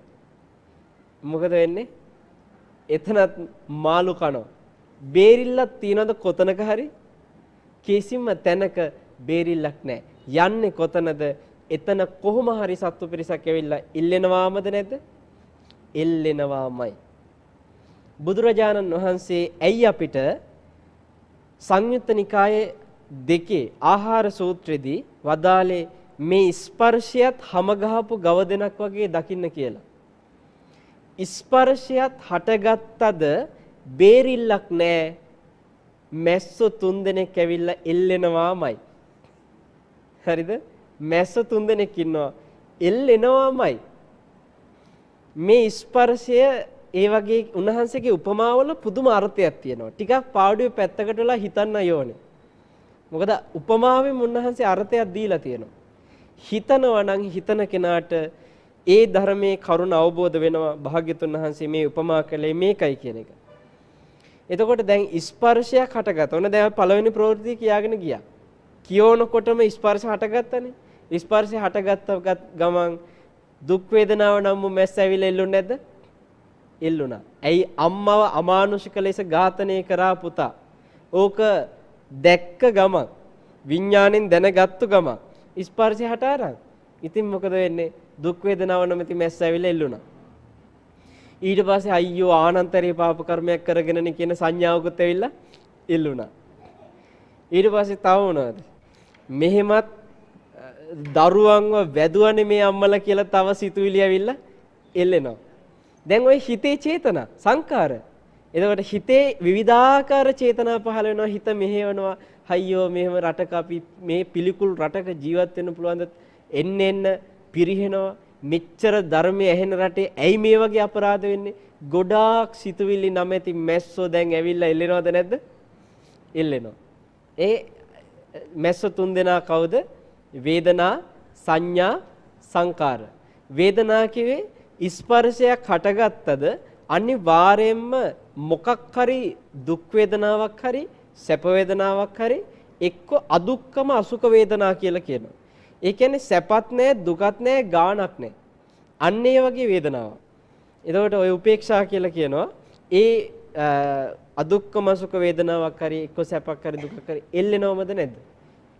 මොකද වෙන්නේ? එතනත් මාළු කනවා. බේරිල්ලක් තියනද කොතනක හරි? කිසිම තැනක බේරිල්ලක් නැහැ. යන්නේ කොතනද? එතන කොහොම හරි සත්තු පිරිසක් ඇවිල්ලා ඉල්ලෙනවාමද නැද්ද? එල්ලෙනවාමයි. බුදුරජාණන් වහන්සේ ඇයි අපිට සංයුත්ත නිකායේ 2 ආහාර සූත්‍රයේදී වදාලේ මේ ස්පර්ශයත් හැම ගහපු ගව දෙනක් වගේ දකින්න කියලා. ස්පර්ශයත් හටගත්තද බේරිල්ලක් නැහැ. මැස්සෝ 3 දෙනෙක් ඇවිල්ලා එල්ලෙනවාමයි. හරිද? මැස්සෝ 3 දෙනෙක් ඉන්නවා. එල්ලෙනවාමයි. මේ ස්පර්ශය ඒ වගේ උන්වහන්සේගේ උපමාවල පුදුම අර්ථයක් තියෙනවා. ටිකක් පාඩුවේ පැත්තකට වෙලා හිතන්න ඕනේ. මොකද උපමාවෙන් උන්වහන්සේ අර්ථයක් දීලා තියෙනවා. හිතනවා නම් හිතන කෙනාට ඒ ධර්මයේ කරුණ අවබෝධ වෙනවා. භාග්‍යතුන් වහන්සේ මේ උපමා කළේ මේකයි කියන එක. එතකොට දැන් ස්පර්ශයක් හටගත්තා. ඔන්න දැන් පළවෙනි ප්‍රවෘත්තිය කියාගෙන ගියා. කියවනකොටම ස්පර්ශ හටගත්තානේ. ස්පර්ශය හටගත්ත ගමන් දුක් වේදනාව නම් මැස්ස ඇවිල්ලා එල්ලුනේ නැද්ද? එල්ලුණා. ඇයි අම්මව අමානුෂික ලෙස ඝාතනය කරා පුතා. ඕක දැක්ක ගමන් විඥාණයෙන් දැනගත්තු ගමන් ස්පර්ශය හට ආරං. ඉතින් මොකද වෙන්නේ? දුක් වේදනාව නැමැති මැස්ස ඇවිල්ලා එල්ලුණා. ඊට පස්සේ අයියෝ ආනන්තරේ පාප කර්මයක් කරගෙනනේ කියන සංඥාවකුත් ඇවිල්ලා එල්ලුණා. ඊට පස්සේ තව මොනවද? මෙහෙමත් දරුවන්ව වැදුවනේ මේ අම්මලා කියලා තව සිතුවිලි ඇවිල්ලා එල්ලෙනවා. දැන් ওই හිතේ චේතනා සංකාර. එතකොට හිතේ විවිධාකාර චේතනා පහළ වෙනවා. හිත මෙහෙවනවා. අයියෝ මෙහෙම රටක අපි මේ පිළිකුල් රටක ජීවත් වෙන්න පුළුවන්ද? එන්න පිරිහෙනවා. මෙච්චර ධර්මයේ ඇහෙන රටේ ඇයි මේ වගේ අපරාධ වෙන්නේ? ගොඩාක් සිතුවිලි නැමැති මැස්සෝ දැන් ඇවිල්ලා එල්ලෙනවද නැද්ද? එල්ලෙනවා. ඒ මැස්සෝ 3 දෙනා කවුද? වේදනා, සංඥා, සංකාර. වේදනා කිව්වේ ස්පර්ශයක් හටගත්තද අනිවාර්යයෙන්ම මොකක් හරි දුක් වේදනාවක් හරි සැප වේදනාවක් හරි එක්ක අදුක්කම අසුඛ වේදනා කියලා කියනවා. ඒ කියන්නේ සැපත් නැහැ දුකත් නැහැ ගාණක් නැහැ. අන්න ඒ වගේ වේදනාවක්. එතකොට ඔය උපේක්ෂා කියලා කියනවා. ඒ අදුක්කම අසුඛ වේදනාවක් හරි එක්ක සැපක් හරි දුකක් හරි එල්ලෙනවමද නැද්ද?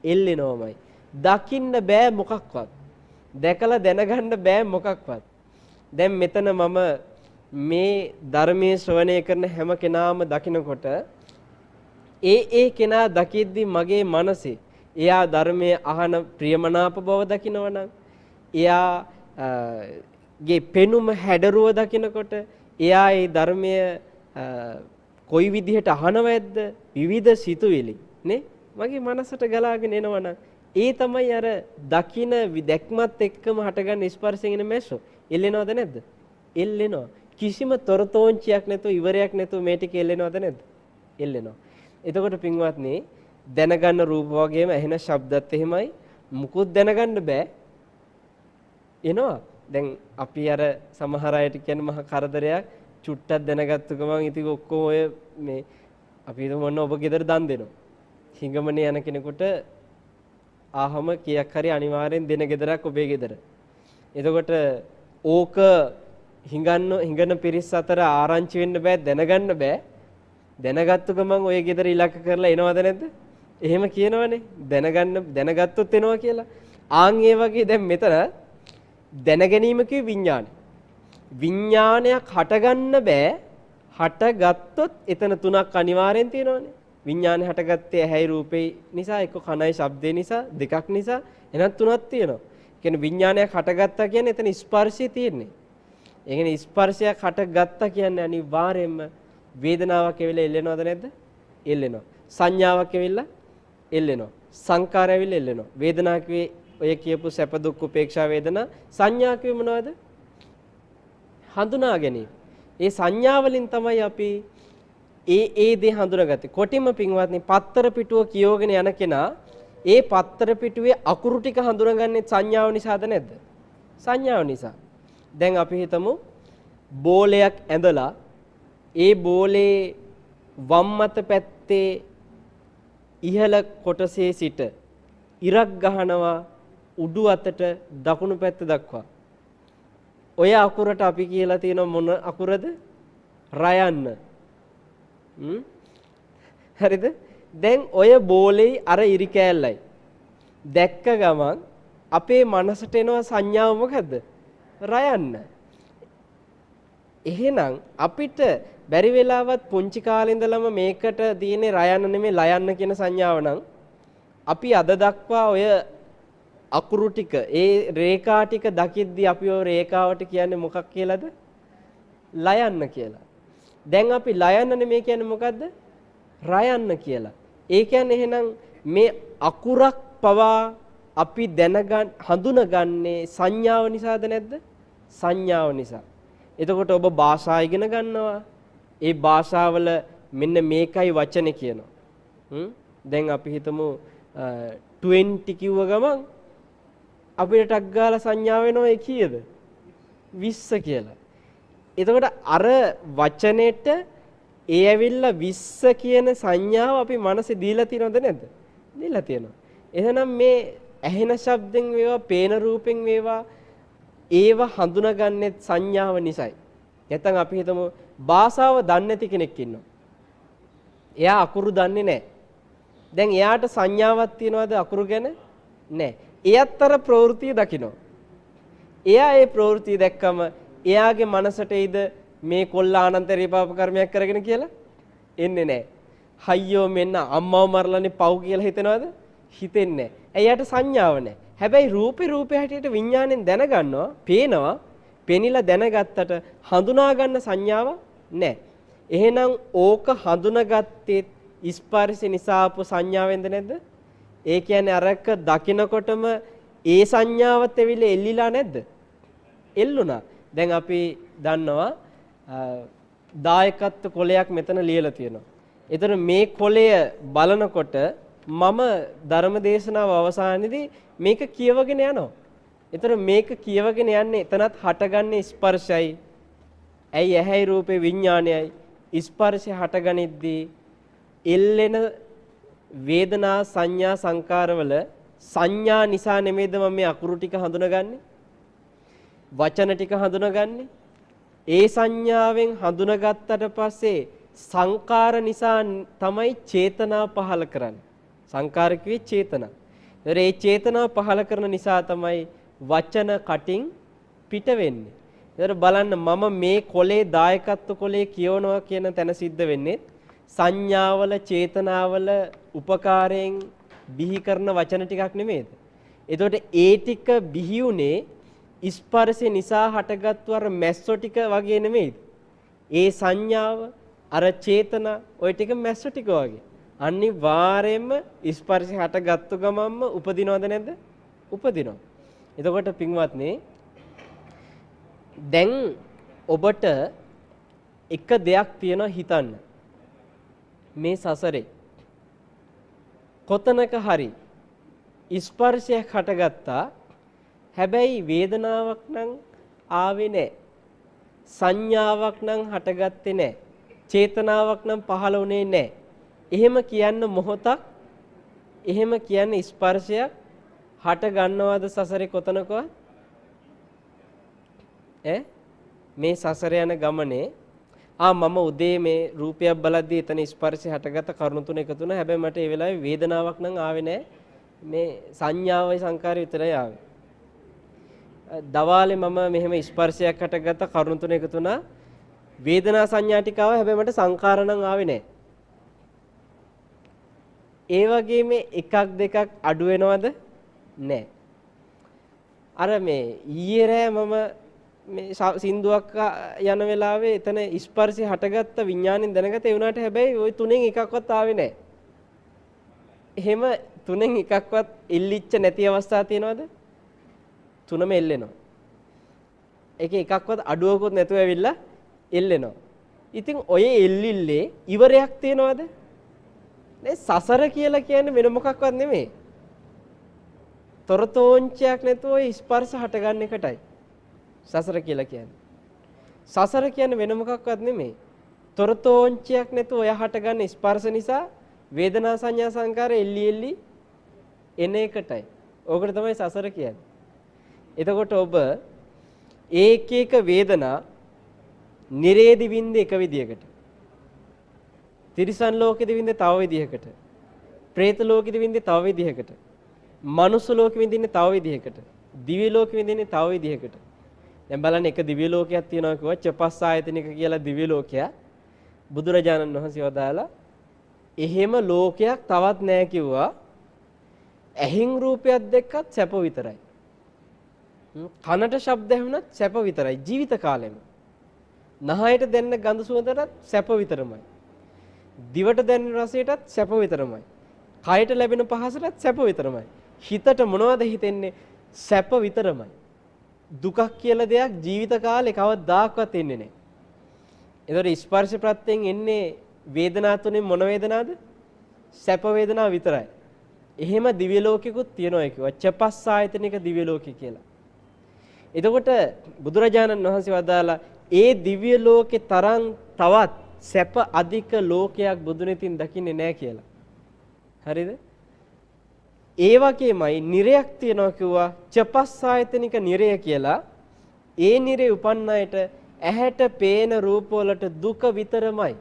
එල්ලෙනවමයි. දකින්න බෑ මොකක්වත්. දැකලා දැනගන්න බෑ මොකක්වත්. දැන් මෙතන මම මේ ධර්මයේ ශ්‍රවණය කරන හැම කෙනාම දකිනකොට ඒ කෙනා දකිද්දි මගේ මනසේ එයා ධර්මයේ අහන ප්‍රියමනාප බව දකිනවනම් එයා ගේ පෙනුම හැඩරුව දකිනකොට එයා ඒ ධර්මය කොයි විදිහට අහනවද විවිධ සිතුවිලි නේ මගේ මනසට ගලාගෙන එනවනම් ඒ තමයි අර දකින දැක්මත් එක්කම හටගන්න ස්පර්ශයෙන් එන මැස්සෝ. එල්ලෙනවද නැද්ද? එල්ලෙනවා. කිසිම තොරතෝංචියක් නැතුව ඉවරයක් නැතුව මේ ටික එල්ලෙනවද නැද්ද? එල්ලෙනවා. එතකොට පින්වත්නි දැනගන්න රූප වගේම ඇහෙන ශබ්දත් එහෙමයි. මුකුත් දැනගන්න බෑ. එනවා. දැන් අපි අර සමහර අයට කියන්නේ මහා කරදරයක් චුට්ටක් දැනගත්තු ගමන් ඉතින් ඔක්කොම ඔය මේ අපි හිතමු ඔන්න ඔබ ගෙදර දන් දෙනවා. හිඟමනේ යන කෙනෙකුට ආහම කීයක් හරි අනිවාර්යෙන් දෙන ගෙදරක් ඔබේ ගෙදර. එතකොට ඕක හිඟන පිරිස් අතර ආරංචි වෙන්න බෑ දැනගන්න බෑ. දැනගත්තු ගමන් ඔය ගෙදර ඉලක්ක කරලා එනවද නැද්ද? එහෙම කියනවනේ. දැනගත්තොත් එනවා කියලා. ආන් ඒ වගේ දැන් මෙතන දැනගැනීම කිය විඥානය. විඥානයක් හටගන්න බෑ. හටගත්තොත් එතන තුනක් අනිවාර්යෙන් තියෙනවනේ. විඥානේ හටගත්තේ ඇහැයි රූපේ නිසා එක්ක කනයි ශබ්දේ නිසා දෙකක් නිසා එහෙනම් තුනක් තියෙනවා. කියන්නේ විඥානයක් හටගත්තා කියන්නේ එතන ස්පර්ශය තියෙන්නේ. ඒ කියන්නේ ස්පර්ශයක් හටගත්තා කියන්නේ අනිවාර්යෙන්ම වේදනාවක් ඇවිල්ලා එල්ලෙනවද නැද්ද? එල්ලෙනවා. සංඥාවක් ඇවිල්ලා එල්ලෙනවා. සංකාරය ඇවිල්ලා එල්ලෙනවා. වේදනාවක් ඔය කියපු සැප දුක් උපේක්ෂා වේදනා සංඥා කිව්ව මොනවද? හඳුනා ගැනීම. ඒ සංඥා වලින් තමයි අපි ඒ දේ හඳුනාගත්තේ. කොටිම පින්වත්නි පත්තර පිටුව කියෝගෙන යන කෙනා ඒ පත්තර පිටුවේ අකුරු ටික හඳුනාගන්නේ සංඥාව නිසාද නැද්ද? සංඥාව නිසා. දැන් අපි හිතමු බෝලයක් ඇඳලා ඒ බෝලේ වම් මත පැත්තේ ඉහළ කොටසේ සිට ඉරක් ගහනවා උඩු අතට දකුණු පැත්ත දක්වා. ඔය අකුරට අපි කියලා තියෙන මොන අකුරද? රයන්න. හරිද? දැන් ඔය බෝලේ අර ඉරි කෑල්ලයි. දැක්ක ගමන් අපේ මනසට එනවා සංඥාව මොකද්ද? රයන්න. එහෙනම් අපිට බැරි වෙලාවත් පුංචි කාලේ ඉඳලම මේකට තියෙන්නේ රයන්න නෙමෙයි ලයන්න කියන සංඥාව නම් අපි අද දක්වා ඔය අකුරු ටික ඒ රේඛා ටික දකිද්දී අපි ඔය රේඛාවට කියන්නේ මොකක් කියලාද? ලයන්න කියලා. දැන් අපි ලයන්න නෙමෙයි කියන්නේ මොකද්ද? රයන්න කියලා. ඒ කියන්නේ එහෙනම් මේ අකුරක් පවා අපි හඳුනගන්නේ සංඥාව නිසාද නැද්ද? සංඥාව නිසා. එතකොට ඔබ භාෂා ඉගෙන ගන්නවා. ඒ භාෂාවල මෙන්න මේකයි වචනේ කියනවා. දැන් අපි හිතමු 20 කිව්ව ගමන් අපිට ටක් ගාලා සංඥා වෙනවා ඒ කීයද? 20 කියලා. එතකොට අර වචනෙට ඒ ඇවිල්ලා 20 කියන සංඥාව අපි මනසේ දීලා තියෙනවද නැද්ද? දීලා තියෙනවා. එහෙනම් මේ ඇහෙන ශබ්දෙන් වේවා, පේන රූපෙන් වේවා ඒව හඳුනාගන්නේ සංඥාව නිසායි. නැත්නම් අපි හිතමු භාෂාව දන්නේ නැති කෙනෙක් ඉන්නවා. එයා අකුරු දන්නේ නැහැ. දැන් එයාට සංඥාවක් තියනවද අකුරු ගැන? නැහැ. එයත් අර ප්‍රවෘත්තිය දකිනවා. එයා ඒ ප්‍රවෘත්තිය දැක්කම එයාගේ මනසට එයිද මේ කොල්ල ආනන්තරී පාප කර්මයක් කරගෙන කියලා? එන්නේ නැහැ. හයියෝ මෙන්න අම්මව මරලානේ පව් කියලා හිතනවද? හිතෙන්නේ නැහැ. එයාට සංඥාව නැහැ. හැබැයි රූපේ හැටියට විඥාණයෙන් දැනගන්නවා, පේනවා, පෙනිලා දැනගත්තට හඳුනා ගන්න සංඥාව නැහැ. එහෙනම් ඕක හඳුනාගත්තේ ස්පර්ශ නිසා ආපු සංඥාවෙන්ද නැද්ද? ඒ කියන්නේ අරක දකිනකොටම ඒ සංඥාවත් එවිල එල්ලිලා නැද්ද? එල්ලුණා. දැන් අපි දන්නවා දායකත්ව කොලයක් මෙතන ලියලා තියෙනවා. ඒතර මේ කොලය බලනකොට මම ධර්මදේශනාව අවසානයේදී මේක කියවගෙන යනවා. ඒතර මේක කියවගෙන යන්නේ එතනත් හටගන්නේ ස්පර්ශයි. ඇයි ඇහැයි රූපේ විඥානයයි ස්පර්ශය හටගනිද්දී එල්ලෙන වේදනා සංඥා සංකාරවල සංඥා නිසා නෙමෙයිද මම මේ අකුරු ටික හඳුනගන්නේ? වචන ටික හඳුනගන්නේ? ඒ සංඥාවෙන් හඳුනගත්තට පස්සේ සංකාර නිසා තමයි චේතනා පහළ කරන්නේ. සංකාර කිව්වේ චේතනා. ඒ චේතනා පහළ කරන නිසා තමයි වචන කටින් පිට වෙන්නේ. ඒතර බලන්න මම මේ කොලේ දායකත්ව කොලේ කියවනවා කියන තැන සිද්ධ වෙන්නේ සංඥාවල චේතනාවල උපකාරයෙන් බිහි කරන වචන ටිකක් නෙමෙයිද? එතකොට ඒ ටික බිහි උනේ ස්පර්ශය නිසා හටගත්තු අර මැස්සෝ ටික වගේ නෙමෙයිද? ඒ සංඥාව අර චේතනා ওই ටික මැස්ස ටික වගේ. අනිවාර්යයෙන්ම ස්පර්ශය හටගත්තු ගමන්ම උපදිනවද නැද්ද? උපදිනවා. එතකොට පින්වත්නි දැන් ඔබට එක දෙයක් තියෙනවා හිතන්න. මේ සසරේ කොතනක හරි ස්පර්ශයක් හටගත්තා. හැබැයි වේදනාවක් නම් ආවේ නැහැ. සංඥාවක් නම් හටගත්තේ නැහැ. චේතනාවක් නම් පහළ වුණේ නැහැ. එහෙම කියන්න මොහොතක් එහෙම කියන්නේ ස්පර්ශයක් හට ගන්නවද සසරේ කොතනකවත්? මේ සසර යන ගමනේ මම උදේ මේ රූපයක් බලද්දී එතන ස්පර්ශය හටගත්ත කරුණු තුන එකතු වුණා. හැබැයි මට ඒ වෙලාවේ වේදනාවක් නම් ආවේ නැහැ. මේ සංඥාවයි සංකාරය විතරයි ආවේ. දවාලේ මම මෙහෙම ස්පර්ශයක් හටගත්ත කරුණු තුන එකතු වුණා. වේදනා සංඥා ටික ආවා. හැබැයි මට සංකාර නම් ආවේ නැහැ. ඒ වගේ මේ එකක් දෙකක් අඩු වෙනවද? නැහැ. අර මේ ඊයේ රෑ මම මේ සින්දුවක් යන වෙලාවේ එතන ස්පර්ශය හටගත්ත විඥාණයෙන් දැනගත ඒ වුණාට හැබැයි ওই තුනෙන් එකක්වත් ආවේ නැහැ. එහෙම තුනෙන් එකක්වත් ඉල්ලිච්ච නැති අවස්ථා තියෙනවද? තුනම එල්ලෙනවා. ඒකේ එකක්වත් අඩුවකුත් නැතුව ඇවිල්ලා එල්ලෙනවා. ඉතින් ඔය එල්ලිල්ලේ ඉවරයක් තියනවද? නේ සසර කියලා කියන්නේ වෙන මොකක්වත් නෙමෙයි. තොරතෝංචයක් නැතුව ඔය ස්පර්ශ හටගන්න එකටයි සසර කියලා කියන්නේ. සසර කියන්නේ වෙන මොකක්වත් නෙමෙයි. තොරතෝංචයක් නැතුව ඔය හටගන්න ස්පර්ශ නිසා වේදනා සංඥා සංකාර එල්ලි එන එකටයි. ඕකට තමයි සසර කියන්නේ. එතකොට ඔබ ඒක එක වේදනා නිරේදි විඳ එක විදියකට. තිරිසන් ලෝකෙදි විඳ තව විදියකට. പ്രേත ලෝකෙදි විඳ තව විදියකට. මනුස්ස ලෝකෙ විඳින්නේ තව විදිහකට. දිව්‍ය ලෝකෙ විඳින්නේ තව විදිහකට. දැන් බලන්න එක දිව්‍ය ලෝකයක් තියෙනවා කිව්වා චපස්සායතනික කියලා දිව්‍ය ලෝකයක්. බුදුරජාණන් වහන්සේ වදාලා එහෙම ලෝකයක් තවත් නැහැ කිව්වා. ඇහින් රූපයක් දැක්කත් සැප විතරයි. කනට ශබ්ද ඇහුණත් සැප විතරයි ජීවිත කාලෙම. නහයට දැනෙන ගඳ සුවඳටත් සැප විතරමයි. දිවට දැනෙන රසයටත් සැප විතරමයි. කයට ලැබෙන පහසටත් සැප විතරමයි. හිතට මොනවද හිතෙන්නේ? සැප විතරමයි. දුකක් කියලා දෙයක් ජීවිත කාලේ කවදාකවත් එන්නේ නැහැ. ඒතකොට ස්පර්ශ ප්‍රත්‍යයෙන් එන්නේ වේදනා තුනෙන් මොන වේදනාවද? සැප වේදනාව විතරයි. එහෙම දිව්‍ය ලෝකෙකුත් තියෙනවා කිව්වා. චපස්සායතනික දිව්‍ය ලෝකෙ කියලා. එතකොට බුදුරජාණන් වහන්සේ වදාලා ඒ දිව්‍ය ලෝකේ තරම් තවත් සැප අධික ලෝකයක් බුදුනෙතින් දකින්නේ නැහැ කියලා. හරිද? ඒ වගේමයි නිරයක් තියනවා කිව්වා චපස්සායතනික නිරය කියලා. ඒ නිරේ උපන් අයට ඇහැට පේන රූප වලට දුක විතරමයි.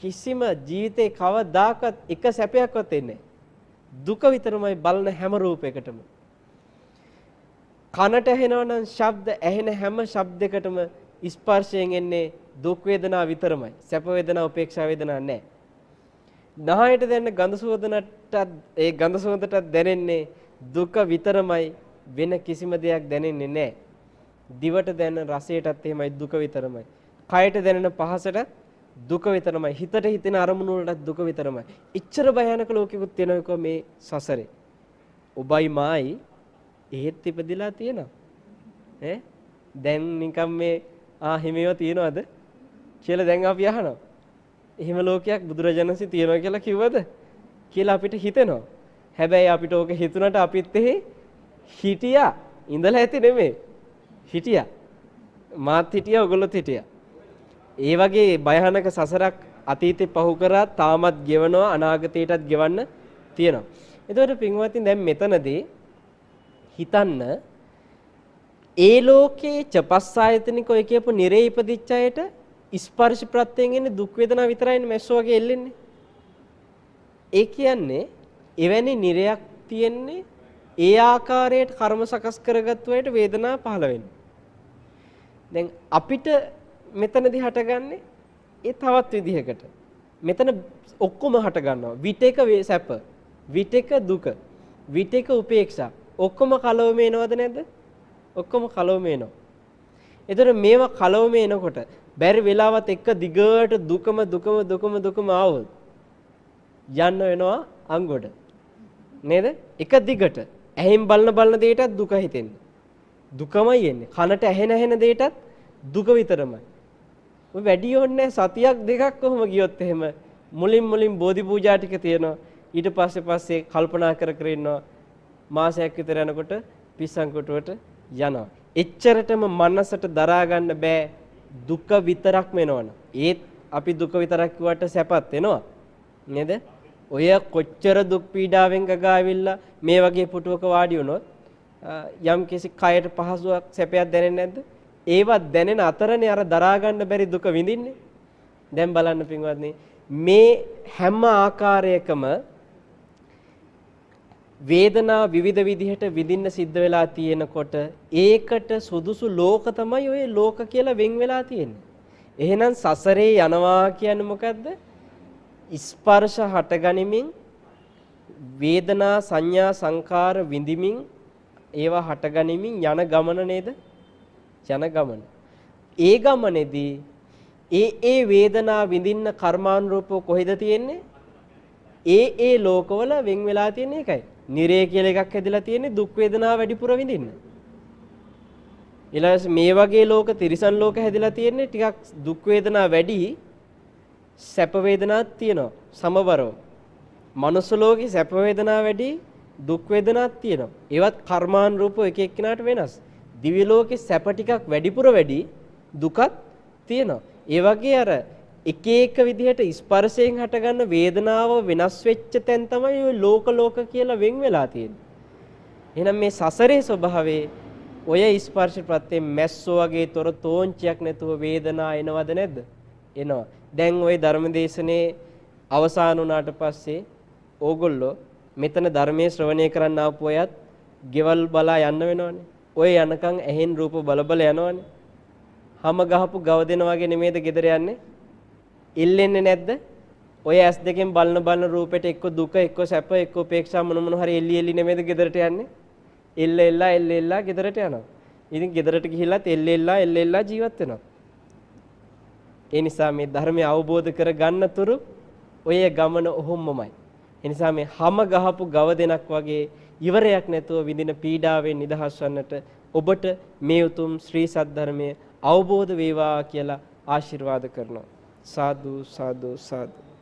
කිසිම ජීවිතේ කවදාකවත් එක සැපයක්වත් එන්නේ නැහැ. දුක විතරමයි බලන හැම රූපයකටම. කනට ඇහෙනවා නම් ශබ්ද ඇහෙන හැම ශබ්දයකටම ස්පර්ශයෙන් එන්නේ දුක් වේදනා විතරමයි. සැප වේදනා උපේක්ෂා වේදනා නැහැ. නහයට දැනෙන ගඳ සුවඳට ඒ ගඳ සුවඳට දැනෙන්නේ දුක විතරමයි වෙන කිසිම දෙයක් දැනෙන්නේ නැහැ. දිවට දැනෙන රසයටත් එහෙමයි දුක විතරමයි. කයට දැනෙන පහසට දුක විතරමයි. හිතට හිතෙන අරමුණු වලට දුක විතරමයි. ඉච්ඡර භයානක ලෝකෙකුත් තියෙනවා මේ සසරේ. ඔබයි මායි එහෙත් ඉපදිලා තියෙනවා. දැන් නිකම් මේ හිමියව තියනවද කියලා දැන් අපි අහනවා. එහෙම ලෝකයක් බුදුරජාණන්සේ තියනවා කියලා කිව්වද කියලා අපිට හිතෙනවා. හැබැයි අපිට ඕක හිතුණට අපිත් එහෙ හිටියා. ඉඳලා ඇති නෙමෙයි. හිටියා. මාත් හිටියා ඔයගොල්ලොත් හිටියා. ඒ වගේ භයානක සසරක් අතීතේ පහු කරා තාමත් ගෙවනවා අනාගතයටත් ගෙවන්න තියෙනවා. එතකොට පින්වත්නි දැන් මෙතනදී හිතන්න ඒ ලෝකේ චපස්සායතනික ඔය කියපු නිරේ ඉපදිච්ච අයට ස්පර්ශ ප්‍රත්‍යයෙන් එන්නේ දුක් වේදනා විතරයිනේ මැස්සෝ වගේ එල්ලෙන්නේ. ඒ කියන්නේ එවැනි නිරයක් තියෙන්නේ ඒ ආකාරයට කර්ම සකස් කරගත්තු අයට වේදනා පහළ වෙන්නේ. දැන් අපිට මෙතනදී හටගන්නේ ඒ තවත් විදිහකට. මෙතන ඔක්කොම හට ගන්නවා. විතේක සැප, විතේක දුක, විතේක උපේක්ෂා. ඔක්කොම කලවම එනවද නැද්ද? ඔක්කොම කලවම එනවා. ඒතර මේවා කලවම එනකොට බැරි වෙලාවත් එක දිගට දුකම ආවොත් යන්න වෙනවා අංගොඩ. නේද? එක දිගට ඇහෙන් බලන දෙයටත් දුක හිතෙන්නේ. දුකමයි එන්නේ. කනට ඇහෙන දෙයටත් දුක විතරමයි. ඔය වැඩි ඕනේ සතියක් දෙකක් කොහොම ගියොත් එහෙම මුලින් බෝධි පූජා ටික තියෙනවා. ඊට පස්සේ කල්පනා කර ඉන්නවා. මාසයක් විතර යනකොට පිස්සන් කොටුවට යනවා. එච්චරටම මනසට දරා ගන්න බෑ දුක විතරක්ම එනවනේ. ඒත් අපි දුක විතරක් කිව්වට සැපත් වෙනවා. නේද? ඔය කොච්චර දුක් පීඩාවෙන් ගගාවිල්ලා මේ වගේ පුටුවක වාඩි වුණොත් යම් කිසි කයට පහසුවක් සැපයක් දැනෙන්නේ නැද්ද? ඒවත් දැනෙන අතරනේ අර දරා ගන්න බැරි දුක විඳින්නේ. දැන් බලන්න පින්වත්නි මේ හැම ආකාරයකම වේදනා විවිධ විදිහට විඳින්න සිද්ධ වෙලා තියෙනකොට ඒකට සුදුසු ලෝක තමයි ඔය ලෝක කියලා වෙන් වෙලා තියෙන්නේ. එහෙනම් සසරේ යනවා කියන්නේ මොකද්ද? ස්පර්ශ හටගනිමින් වේදනා සංඥා සංකාර විඳිමින් ඒවා හටගනිමින් යන ගමන නේද? යන ගමන. ඒ ගමනේදී ඒ වේදනා විඳින්න කර්මානුරූපව කොහෙද තියෙන්නේ? ඒ ලෝකවල වෙන් වෙලා තියෙන එකයි. නිරය කියලා එකක් හැදිලා තියෙන්නේ දුක් වේදනා වැඩිපුර විඳින්න. ඊළඟට මේ වගේ ලෝක තිරිසන් ලෝක හැදිලා තියෙන්නේ ටිකක් දුක් වේදනා වැඩි සැප වේදනාවක් තියෙනවා සමබරව. මනුස්ස ලෝකේ සැප වේදනා වැඩි දුක් වේදනාවක් තියෙනවා. ඒවත් කර්මානුරූපව එක එක්කිනාට වෙනස්. දිව්‍ය ලෝකේ සැප ටිකක් වැඩිපුර වැඩි දුකක් තියෙනවා. ඒ වගේ අර එක එක විදිහට ස්පර්ශයෙන් හටගන්න වේදනාව වෙනස් වෙච්ච තැන් තමයි ඔය ලෝක කියලා වෙන් වෙලා තියෙන්නේ. එහෙනම් මේ සසරේ ස්වභාවයේ ඔය ස්පර්ශ ප්‍රත්‍යයෙන් මැස්සෝ වගේ තොර තෝංචියක් නැතුව වේදනා එනවද නැද්ද? එනවා. දැන් ওই ධර්මදේශනේ අවසන් වුණාට පස්සේ ඕගොල්ලෝ මෙතන ධර්මයේ ශ්‍රවණය කරන්න ආපු අයත් ගෙවල් බලා යන්න වෙනවනේ. ඔය යනකම් ඇහෙන් රූප බල යනවනේ. හැම ගහපු ගව දෙන වගේ නෙමෙයිද ගෙදර යන්නේ? ඉල්ලෙන්නේ නැද්ද? ඔය ඇස් දෙකෙන් බලන රූපෙට එක්ක දුක එක්ක සැප එක්ක උපේක්ෂා මොන හරි එල්ලි නෙමෙයිද ගෙදරට යන්නේ? එල්ල ගෙදරට යනවා. ඉතින් ගෙදරට ගිහිල්ලත් එල්ල ජීවත් වෙනවා. ඒ නිසා මේ ධර්මය අවබෝධ කර ගන්න තුරු ඔය ගමන ඔහොමමයි. ඒ නිසා මේ හැම ගහපු ගව දෙනක් වගේ ඉවරයක් නැතුව විඳින පීඩාවෙන් නිදහස් වන්නට ඔබට මේ උතුම් ශ්‍රී සද්ධර්මය අවබෝධ වේවා කියලා ආශිර්වාද කරනවා. සාදු සාදු සාදු